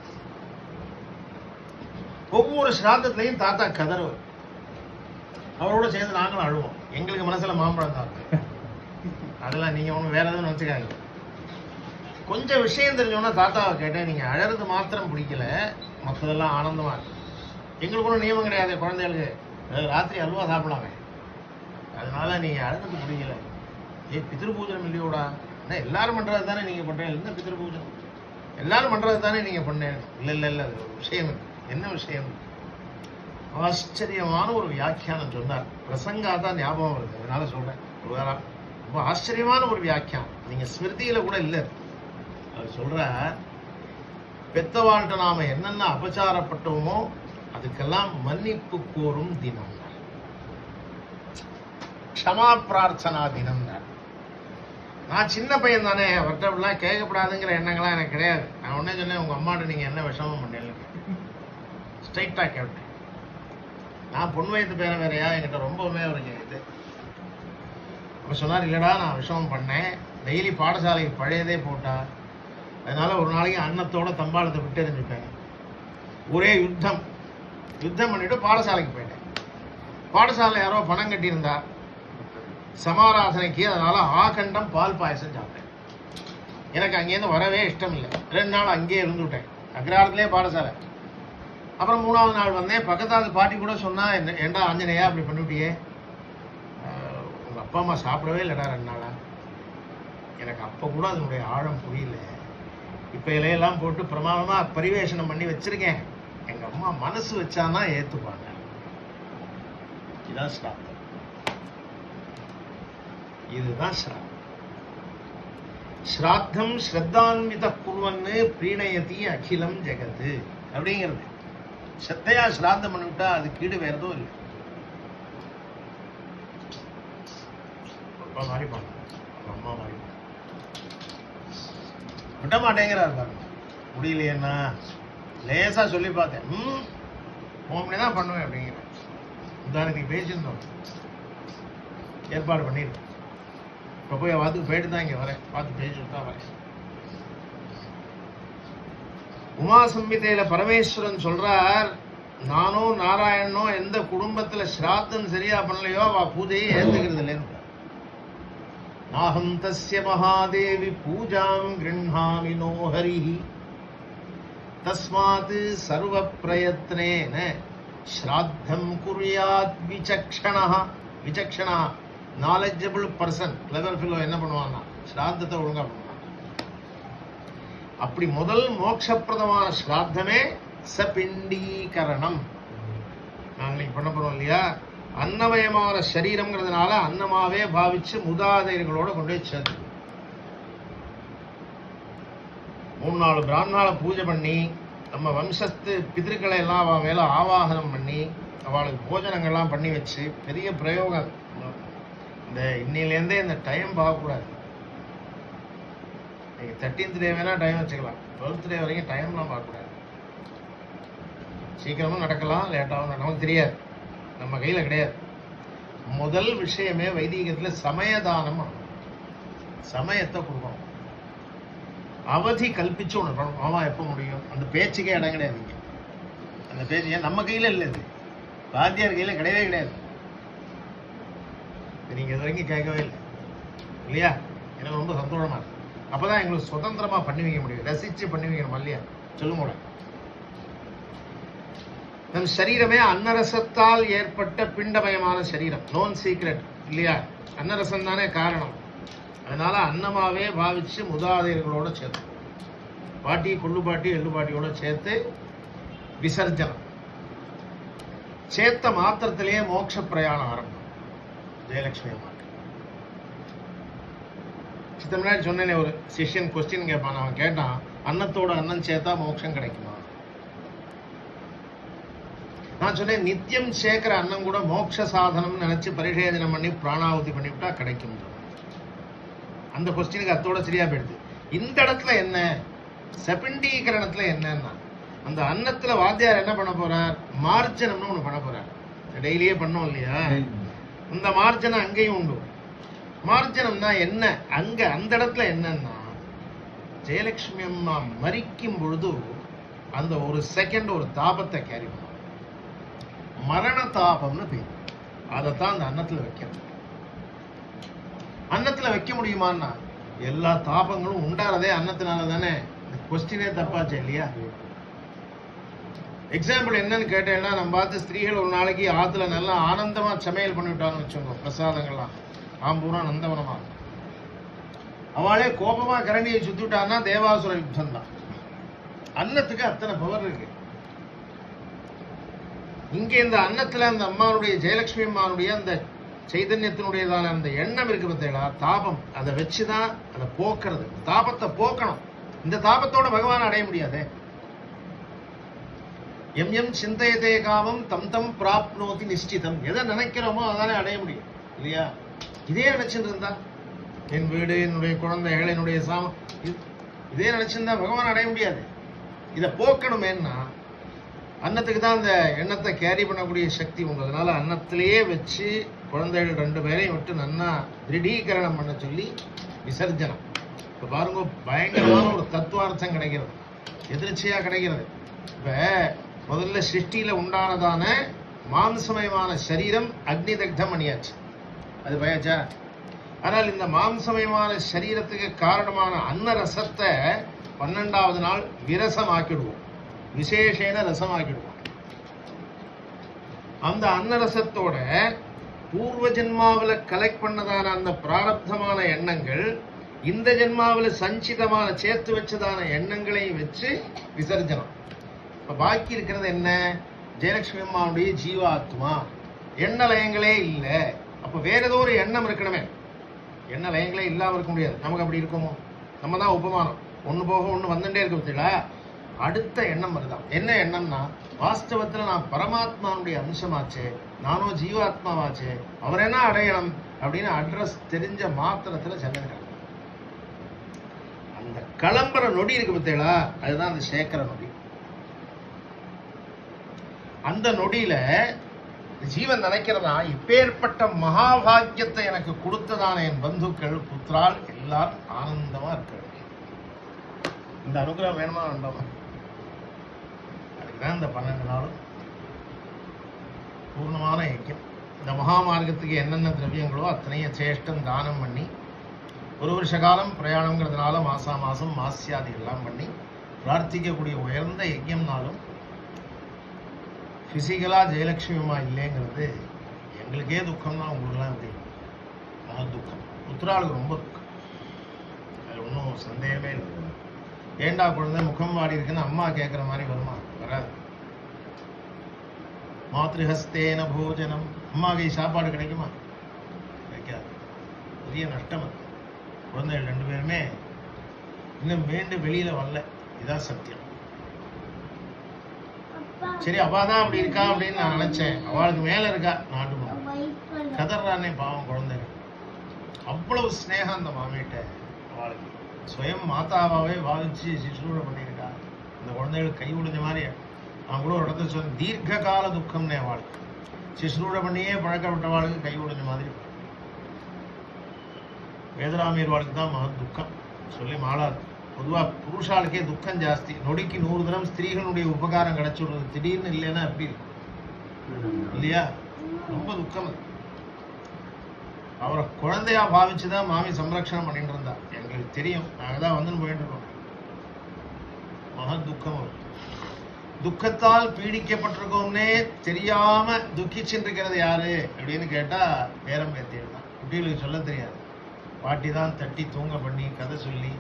ஒவ்வொரு ஸ்ராத்தத்திலையும் தாத்தா கதறுவார். அவரோட சேர்ந்து நாங்களும் அழுவோம். எங்களுக்கு மனசுல மாம்பழம் தான். அதெல்லாம் நீங்க ஒன்றும் வேற எதுவும் நினச்சிக்காங்க. கொஞ்சம் விஷயம் தெரிஞ்சோன்னா தாத்தாவை கேட்டேன், நீங்க அழறது மாத்திரம் பிடிக்கல, மற்றதெல்லாம் ஆனந்தமா இருக்கு. எங்களுக்கு ஒன்றும் நியமம் கிடையாது. குழந்தைகளுக்கு ராத்திரி அல்வா சாப்பிடலாங்க, அதனால நீங்க அழறது பிடிக்கல. பித்ரு பூஜனம் இல்லையோடா? எல்லாரும் பண்றது தானே நீங்க பண்றீங்க. என்ன பித்ரு பூஜனம்? எல்லாரும் பண்றது தானே நீங்க பண்ணேன். இல்ல இல்ல இல்ல, அது ஒரு விஷயம் இருக்கு. என்ன விஷயம்? ஆச்சரியமான ஒரு வியாக்கியானம் சொன்னார். பிரசங்கா தான் ஞாபகம் வருது, அதனால சொல்றேன். ரொம்ப ஆச்சரியமான ஒரு வியாக்கியானம். நீங்க ஸ்மிருதியில கூட இல்லை. அவர் சொல்ற, பெத்தவாழ்கிட்ட நாம என்னென்ன அபச்சாரப்பட்டோமோ அதுக்கெல்லாம் மன்னிப்பு கோரும் தினம், க்ஷமா பிரார்த்தனா தினம். நான் சின்ன பையன் தானே, அவர்கிட்ட அப்படிலாம் கேட்கப்படாதுங்கிற எண்ணங்கள்லாம் எனக்கு கிடையாது. நான் உடனே சொன்னேன், உங்க அம்மாட்ட நீங்க என்ன விஷமம் பண்ணீங்க, ஸ்ட்ரைட்டா கேட்டேன். நான் பொண்ணு வயது பேர வேறையா, என்கிட்ட ரொம்பவுமே அவருக்கு இது. அப்ப சொன்னார், இல்லடா நான் விஷமம் பண்ணேன், டெய்லி பாடசாலைக்கு பழையதே போட்டா, அதனால ஒரு நாளைக்கு அன்னத்தோட தம்பாளத்தை விட்டு எறிஞ்சுப்பேன். ஒரே யுத்தம் பண்ணிட்டு பாடசாலைக்கு போயிட்டேன். பாடசாலை யாரோ பணம் கட்டியிருந்தா சமாராதனைக்கு, அதனால ஆகண்டம் பால் பாயசம் சாப்பிட்டேன். எனக்கு அங்கேருந்து வரவே இஷ்டம் இல்லை. 2 நாள் அங்கேயே இருந்துவிட்டேன், அக்ராரத்திலே பாடசாலை. அப்புறம் 3ஆவது நாள் வந்தேன். பக்கத்தாது பாட்டி கூட சொன்னா, ஏண்டா ஆஞ்சநேயா அப்படி பண்ணிவிட்டியே, உங்க அப்பா அம்மா சாப்பிடவே இல்லைடா 2 நாளா. எனக்கு அப்போ கூட அதனுடைய ஆழம் புரியல. இப்போ இலையெல்லாம் போட்டு பிரமாதமா பரிவேஷனம் பண்ணி வச்சிருக்கேன். எங்க அம்மா மனசு வச்சானா ஏத்துப்பாங்க. இதுதான் ஸ்ராத்தம். இதுதான் ஸ்ராத்தம். ஸ்ராத்தம் ஸ்ரத்தான்வித குருவன்னு பிரீணயதி அகிலம் ஜெகத்து அப்படிங்கிறது. ஸ்ரத்தையா ஸ்ராத்தம் பண்ணிவிட்டா அது கீடு வேற எதுவும் இல்லை. அப்பா மாதிரி பாருங்க, அம்மா மாதிரி விட மாட்டேங்கிறார் பாருங்க. முடியலையேன்னா லேசா சொல்லி பார்த்தேன், தான் பண்ணுவேன் அப்படிங்கிற உதாரணத்துக்கு பேசியிருந்தோம், ஏற்பாடு பண்ணிருக்கேன். இப்போ போய் வாத்துக்கு போயிட்டு தான் இங்கே வரேன், பார்த்து பேசிட்டு தான் வரேன். உமா சம்ஹிதையில பரமேஸ்வரன் சொல்றார், நானோ நாராயணனோ எந்த குடும்பத்துல ஸ்ராத்தம் சரியா பண்ணலையோ அவ பூஜையை ஏத்துக்கிறது இல்லைன்னு. நாகம் தஸ்ய மகாதேவி பூஜாம் கிருண்ணாமி நோ ஹரிஹி தஸ்மாத் சர்வ பிரயத்னேன ஸ்ராத்தம் குர்யாத் விசக்ஷணஹ. விசக்ஷணா நாலெட்ஜபிள் பர்சன், கிளவர் ஃபெல்லோ என்ன பண்ணுவான்னா ஸ்ராத்தத்தை ஒழுங்கா பண்ணுவாங்க. அப்படி முதல் மோட்சப்பிரதமான ஸ்ராத்தமே சபிண்டீகரணம். நாங்கள் இன்னைக்கு பண்ண போறோம் இல்லையா, அன்னமயமான சரீரம்ங்கிறதுனால அன்னமாவே பாவிச்சு மூதாதையர்களோட கொண்டு போய் சேர்த்து 3-4 பிராமணால பூஜை பண்ணி, நம்ம வம்சத்து பிதர்களை எல்லாம் அவன் மேல ஆவாகனம் பண்ணி, அவளுக்கு போஜனங்கள்லாம் பண்ணி வச்சு, பெரிய பிரயோகம். இந்த இன்னிலேருந்தே இந்த டைம் பார்க்கக்கூடாது. நீங்க 13th டே வேணா டைம் வச்சுக்கலாம், 12th டே வரைக்கும் டைம்லாம் பார்க்கக்கூடாது. சீக்கிரமும் நடக்கலாம், லேட்டாகவும் நமக்கு தெரியாது, நம்ம கையில கிடையாது. முதல் விஷயமே வைதீகத்துல சமயதானம். சமயத்தை கொடுக்கணும், அவதி கல்பிச்சு ஒன்று பண்ணணும். ஆமா எப்போ முடியும், அந்த பேச்சுக்கே இடம் கிடையாது. அந்த பேச்சு ஏன் நம்ம கையில இல்லை, இது வாத்தியார் கையில கிடையவே கிடையாது. நீங்க இது வரைக்கும் கேட்கவே இல்லை இல்லையா? எனக்கு ரொம்ப சந்தோஷமா இருக்கு. அப்பதான் எங்களுக்கு சுதந்திரமா பண்ணி வைக்க முடியும், ரசிச்சு பண்ணி வைக்கணும் இல்லையா? சொல்லுங்க. நம் சரீரமே அன்னரசத்தால் ஏற்பட்ட பிண்டமயமான சரீரம், நோன் சீக்ரெட் இல்லையா? அன்னரசம் தானே காரணம். அதனால அன்னமாவே பாவிச்சு மூதாதையர்களோட சேர்த்து, பாட்டி கொள்ளு பாட்டி எள்ளு பாட்டியோட சேர்த்து விசர்ஜனம். சேர்த்த மாத்திரத்திலேயே மோட்ச பிரயாணம் ஆரம்பம். ஜெயலட்சுமி அம்மா சித்த முன்னாடி சொன்னேனே, ஒரு சிஷ்யன் கொஸ்டின் கேட்பான். அவன் கேட்டான், அன்னத்தோட அன்னம் சேர்த்தா மோட்சம் கிடைக்குமா? நான் சொன்னேன், நித்தியம் சேர்க்கிற அன்னம் கூட மோட்ச சாதனம் நினைச்சு பரிசேதனம் பண்ணி பிராணாவதி பண்ணிவிட்டா கிடைக்கும். அந்த கொஸ்டினுக்கு அத்தோட சரியா போயிடுது. இந்த இடத்துல என்ன, சபிண்டீகரணத்துல என்னன்னா, அந்த அன்னத்துல வாத்தியார் என்ன பண்ண போறார், மார்ஜனம்னு ஒண்ணு பண்ண போறார். டெய்லியே பண்ணோம் இல்லையா? இந்த மார்ஜனம் அங்கேயும் உண்டு. மார்ஜனம் தான் என்ன, அங்க அந்த இடத்துல என்னன்னா, ஜெயலட்சுமி அம்மா மரிக்கும் பொழுது அந்த ஒரு செகண்ட் ஒரு தாபத்தை கேரி பண்ணும், மரண தாபம்னு பேர். அதைத்தான் அந்த அன்னத்துல வைக்கணும். அன்னத்துல வைக்க முடியுமான்னா, எல்லா தாபங்களும் உண்டாறதே அன்னத்தினால தானே. இந்த கொஸ்டினே தப்பாச்சு இல்லையா? எக்ஸாம்பிள் என்னன்னு கேட்டேன்னா, நம்ம பார்த்து ஸ்திரீகள் ஒரு நாளைக்கு ஆத்துல நல்லா ஆனந்தமா சமையல் பண்ணிவிட்டாங்கன்னு வச்சுக்கோங்க, பிரசாதங்கள்லாம் ஆம்பூரா நந்தவனமா, அவளே கோபமா கரண்டியை சுத்திவிட்டான்னா தேவாசுர யுத்தம் தான். அன்னத்துக்கு அத்தனை பவர் இருக்கு. இங்க இந்த அன்னத்துல அந்த அம்மாவுடைய, ஜெயலட்சுமி அம்மாவுடைய அந்த சைதன்யத்தினுடையதான அந்த எண்ணம் இருக்கு பார்த்தீங்களா, தாபம், அதை வச்சுதான் அதை போக்குறது. தாபத்தை போக்கணும். இந்த தாபத்தோட பகவான் அடைய முடியாதே. எம் எம் சிந்தையதே காமம் தம் தம் பிராப்னோதி நிஷ்டிதம். எதை நினைக்கிறோமோ அதானே அடைய முடியும் இல்லையா? இதே நினைச்சிட்டு இருந்தா என் வீடு, என்னுடைய குழந்தைகள், என்னுடைய சாமம், இதே நினைச்சிருந்தா பகவான் அடைய முடியாது. இதை போக்கணுமேன்னா அன்னத்துக்கு தான் அந்த எண்ணத்தை கேரி பண்ணக்கூடிய சக்தி உண்டு. அதனால அன்னத்திலேயே வச்சு குழந்தைகள் 2 பேரையும் விட்டு நன்னா திருடீகரணம் பண்ண சொல்லி விசர்ஜனம். இப்போ பாருங்க, பயங்கரமான ஒரு தத்துவார்த்தம் கிடைக்கிறது, எதிர்ச்சியா கிடைக்கிறது. இப்ப முதல்ல சிருஷ்டியில உண்டானதான மாம்சமயமான சரீரம் அக்னி தக்தம் பண்ணியாச்சு, அது பயாச்சா. ஆனால் இந்த மாம்சமயமான சரீரத்துக்கு காரணமான அன்ன ரசத்தை 12வது நாள் விரசமாக்கிடுவோம், விசேஷேன ரசமாக்கிடுவோம். அந்த அன்னரசத்தோட பூர்வ ஜென்மாவில் கலெக்ட் பண்ணதான அந்த பிராரப்தமான எண்ணங்கள், இந்த ஜென்மாவில் சஞ்சிதமான சேர்த்து வச்சதான எண்ணங்களை வச்சு விசர்ஜனம். இப்ப பாக்கி இருக்கிறது என்ன? ஜெயலட்சுமி அம்மாவுடைய ஜீவாத்மா. எண்ண லயங்களே இல்லை. அப்ப வேற ஏதோ ஒரு எண்ணம் இருக்கணுமே. எண்ண லயங்களே இல்லாம இருக்க முடியாது. நமக்கு அப்படி இருக்குமோ? நம்ம தான் உபமானம். ஒண்ணு போக ஒண்ணு வந்துட்டே இருக்க பத்தியா. அடுத்த எண்ணம் வருதான். என்ன எண்ணம்னா, வாஸ்தவத்துல நான் பரமாத்மாவுடைய அம்சமாச்சு, நானும் ஜீவாத்மாவாச்சு, அவர் என்ன அடையணும் அப்படின்னு அட்ரஸ் தெரிஞ்ச மாத்திரத்துல செல்லுகிறார். அந்த கிளம்புற நொடி இருக்கு பத்தியா, அதுதான் அந்த சேக்கர நொடி. அந்த நொடியில ஜீவன் நினைக்கிறதா, இப்பேற்பட்ட மகாபாகியத்தை எனக்கு கொடுத்ததான என் பந்துக்கள், புத்திரால் எல்லாரும் ஆனந்தமா இருக்க. இந்த அனுகிரகம் வேணுமா வேண்டாமா? அதுக்குதான் இந்த 12 நாளும் பூர்ணமான யஜ்யம். இந்த மகாமார்க்கத்துக்கு என்னென்ன திரவியங்களோ அத்தனையும் சேஷ்டம் தானம் பண்ணி, 1 வருஷ காலம் பிரயாணங்கிறதுனால மாசம் மாசியாதிகள்லாம் பண்ணி பிரார்த்திக்கக்கூடிய உயர்ந்த யஜ்யம்னாலும் பிசிக்கலா ஜெயலட்சுமி அம்மா இல்லைங்கிறது எங்களுக்கே துக்கம் தான். உங்களுக்குலாம் எப்படி? மகா துக்கம். உத்தராளுக்கு ரொம்ப துக்கம், அது ஒன்றும் சந்தேகமே இல்லை. ஏண்டா குழந்தை முகம் வாடி இருக்குன்னு அம்மா கேட்குற மாதிரி வருமா? வராது. மாத்ருஹஸ்தேன போஜனம், அம்மாக்கு சாப்பாடு கிடைக்குமா? கிடைக்காது. பெரிய நஷ்டம் அது. குழந்தைகள் 2 பேருமே இன்னும் மீண்டு வெளியில வரல. இதான் சத்தியம். சரி, அவாதான் அப்படி இருக்கா அப்படின்னு நான் நினைச்சேன். அவளுக்கு மேல இருக்கா நாட்டு கதறானே பாவம் குழந்தைகள். அவ்வளவு ஸ்னேகம் அந்த மாமியிட்ட. அவளுக்கு ஸ்வயம் மாதாவாவே பாவிச்சு சிசுரூட பண்ணியிருக்கா. இந்த குழந்தைகளுக்கு கை உடைஞ்ச மாதிரி. நான் கூட ஒரு இடத்துல சொன்ன, தீர்க்க கால துக்கம்னே அவளுக்கு. சிசுரூட பண்ணியே பழக்கப்பட்டவாளுக்கு கை உடைஞ்ச மாதிரி. வேதராமியர் வாழ்க்கை தான் மகா துக்கம் சொல்லி மாளாது. பொதுவாக புருஷாளுக்கே துக்கம் ஜாஸ்தி. நொடிக்கு 100 தினம் ஸ்திரீகளுடைய உபகாரம் கிடைச்சுடுறது திடீர்னு இல்லைன்னா எப்படி இருக்கும் இல்லையா? ரொம்ப துக்கம் அது. அவரை குழந்தையா பாவிச்சுதான் மாமி சம்ரட்சணம் பண்ணிட்டு இருந்தா. எங்களுக்கு தெரியும், நாங்கள் தான் வந்து போயிட்டு இருக்கோம். மகா துக்கம் அவர். துக்கத்தால் பீடிக்கப்பட்டிருக்கோம்னே தெரியாம துக்கிச்சுட்டு இருக்கிறது யாரு அப்படின்னு கேட்டா பேரம் பேத்தியல் தான். குட்டிகளுக்கு சொல்ல தெரியாது. பாட்டி தான் தட்டி தூங்க பண்ணி கதை சொல்லி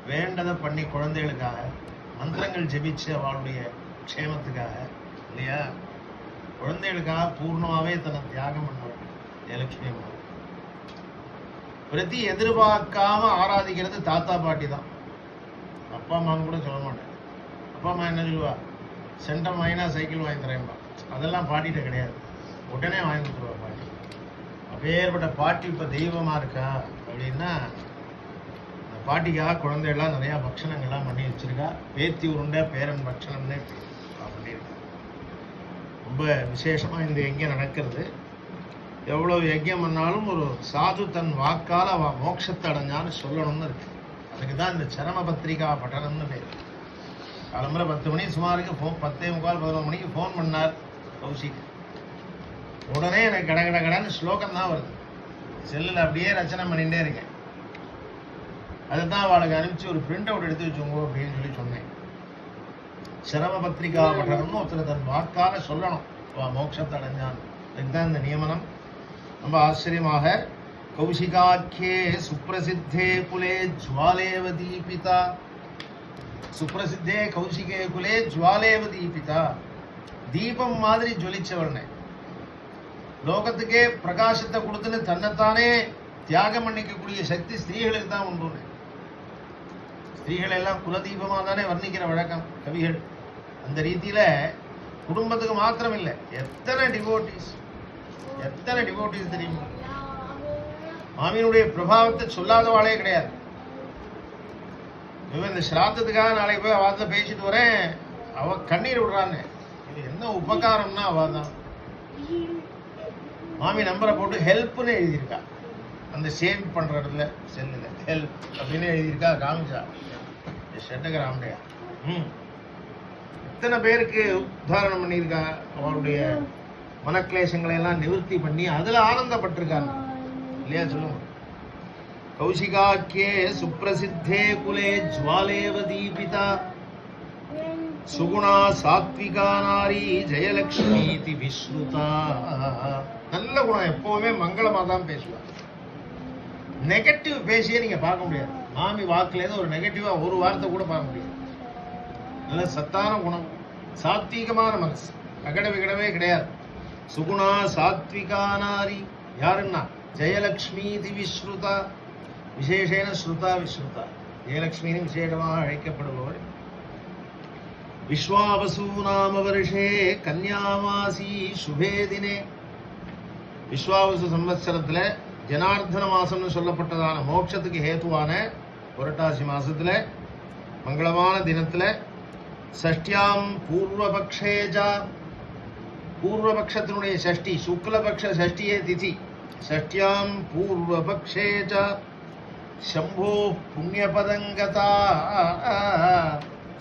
வேண்டதை பண்ணி குழந்தைகளுக்காக மந்திரங்கள் ஜெபிச்சு அவளுடைய க்ஷேமத்துக்காக இல்லையா, குழந்தைகளுக்காக பூர்ணமாவே தன்னை தியாகம் பண்ணவர் ஜெயலட்சுமி அம்மா. பிரதி எதிர்பார்க்காம ஆராதிக்கிறது தாத்தா பாட்டி தான். அப்பா அம்மான்னு கூட சொல்ல மாட்டேன். அப்பா அம்மா என்ன சொல்லுவா, சென்டம் வாங்கினா சைக்கிள் வாங்கி தரேன்பா. அதெல்லாம் பாட்டிகிட்ட கிடையாது. உடனே வாங்கி கொடுத்துருவா பாட்டி. அப்பேற்பட்ட பாட்டி இப்ப தெய்வமா இருக்கா அப்படின்னா, அந்த பாட்டிக்காக குழந்தைகள்லாம் நிறைய பட்சணங்கள்லாம் பண்ணி வச்சிருக்கா. பேத்தி உருண்டை பேரன் பட்சணம்னே பண்ணியிருக்கா. ரொம்ப விசேஷமா இந்த யஜ்யம் நடக்கிறது. எவ்வளவு யஜ்யம் பண்ணாலும் ஒரு சாது தன் வாக்கால் அவ மோட்சத்தை அடைஞ்சான்னு சொல்லணும்னு இருக்கு. அதுக்கு தான் இந்த சரம பத்திரிகா பட்டணம்னு பேர். காலம்புற 10 மணி சுமாருக்கு 10:45 11 மணிக்கு ஃபோன் பண்ணார் கௌஷிக். உடனே எனக்கு கடன்னு ஸ்லோகம் தான் வருது. செல்லில் அப்படியே ரச்சனை பண்ணிகிட்டே இருக்கேன். அதை தான் அவளுக்கு அனுப்பிச்சு ஒரு பிரிண்ட் அவுட் எடுத்து வச்சுக்கோ அப்படின்னு சொல்லி சொன்னேன். சரம பத்திரிகா பட்டணம்னு ஒருத்தர் தன் வாக்கால சொல்லணும் மோட்சத்தை அடைஞ்சான். இதுதான் இந்த நியமனம். ரொம்ப ஆச்சரியமாக கௌஷிகாக்கியே சுப்பிரசித்தே குலே ஜுவாலேவ தீபிதா. சுப்பிரசித்தே கௌஷிகே குலே ஜுவாலேவ தீபிதா. தீபம் மாதிரி ஜொலிச்சவள்னே. லோகத்துக்கே பிரகாசத்தை கொடுத்துன்னு தன்னைத்தானே தியாகம் பண்ணிக்கக்கூடிய சக்தி ஸ்திரீகளுக்கு தான் உண்டு. ஸ்திரீகள் எல்லாம் குலதீபமாக தானே வர்ணிக்கிற வழக்கம் கவிகள். அந்த ரீதியில குடும்பத்துக்கு மாத்திரம் இல்லை, எத்தனை டிவோட்டிஸ் தெரியுமா? மாமியினுடைய பிரபாவத்தை சொல்லாதவாளே கிடையாது. இந்த சிராத்தத்துக்காக நாளைக்கு போய் அவ பேசிட்டு வரேன், அவ கண்ணீர் விடுறான்னு. இது என்ன உபகாரம்னா அவ தான். மாமி நம்பரை போட்டு ஹெல்ப்னு எழுதியிருக்கா, அந்த சேவ் பண்ற இடத்துல செல்லுல ஹெல்ப் அப்படின்னு எழுதியிருக்கா, காமிச்சா ஷெட்டகர் ஆம்டையா. எத்தனை பேருக்கு உத்தாரணம் பண்ணியிருக்கா, அவருடைய மனக்லேசங்களை எல்லாம் நிவர்த்தி பண்ணி அதுல ஆனந்தப்பட்டிருக்காங்க இல்லையா? சொல்லுங்க. கௌசிகாக்கியே சுப்ரசித்தே குலே ஜ்வாலேவ தீபிதா சுகுணா சாத்விகா நாரி ஜெயலக்ஷ்மீதி விஸ்ருதா. நல்ல குணம், எப்பவுமே மங்களமா தான் பேசுவார். நெகட்டிவ் பேசியே நீங்க பார்க்க முடியாது. மாமி வாக்குல இருந்து ஒரு நெகட்டிவா ஒரு வார்த்தை கூட பார்க்க முடியாது. நல்ல சத்தான குணம், சாத்வீகமான மனசு, அகட விகடவே கிடையாது. சுகுணா சாத்விகா நாரி யாருன்னா ஜெயலக்ஷ்மீதி விஸ்ருதா, விசேஷேன ஸ்ருதா விஸ்ருதா, ஜெயலக்ஷ்மின்னு விசேஷமாக அழைக்கப்படுபவர். விஸ்வாவசு நாம வருஷே கன்யாமாசி சுபே தினே. விஸ்வாவசு சம்வத்சரத்துல ஜனார்தன மாசம்னு சொல்லப்பட்டதான மோட்சத்துக்கு ஹேத்துவான புரட்டாசி மாசத்துல மங்களமான தினத்துல ஷஷ்டியாம் பூர்வபக்ஷேஜா, பூர்வபக்ஷத்தினுடைய ஷஷ்டி, சுக்லபக்ஷ ஷஷ்டியே திதி. ஷஷ்டியாம் பூர்வபக்ஷேஜா சம்போ புண்ணியபதங்கதா,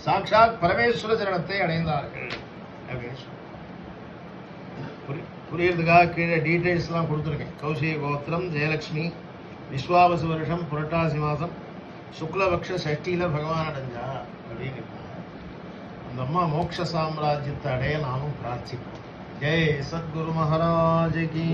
சாட்சாத் பரமேஸ்வர சரணத்தை அடைந்தார்கள் அப்படின்னு சொல்லி புரியறதுக்காக கீழே டீட்டெயில்ஸ்லாம் கொடுத்துருக்கேன். கௌசிக கோத்திரம், ஜெயலக்ஷ்மி, விஸ்வாவசு வருஷம், புரட்டாசி மாதம், சுக்லபக்ஷ ஷஷ்டியில பகவான் அடைஞ்சா அப்படின்னு. அந்த அம்மா மோட்ச சாம்ராஜ்யத்தை அடைய நாமும் பிரார்த்திப்போம். ஜெய் சத்குரு மகாராஜ் கி.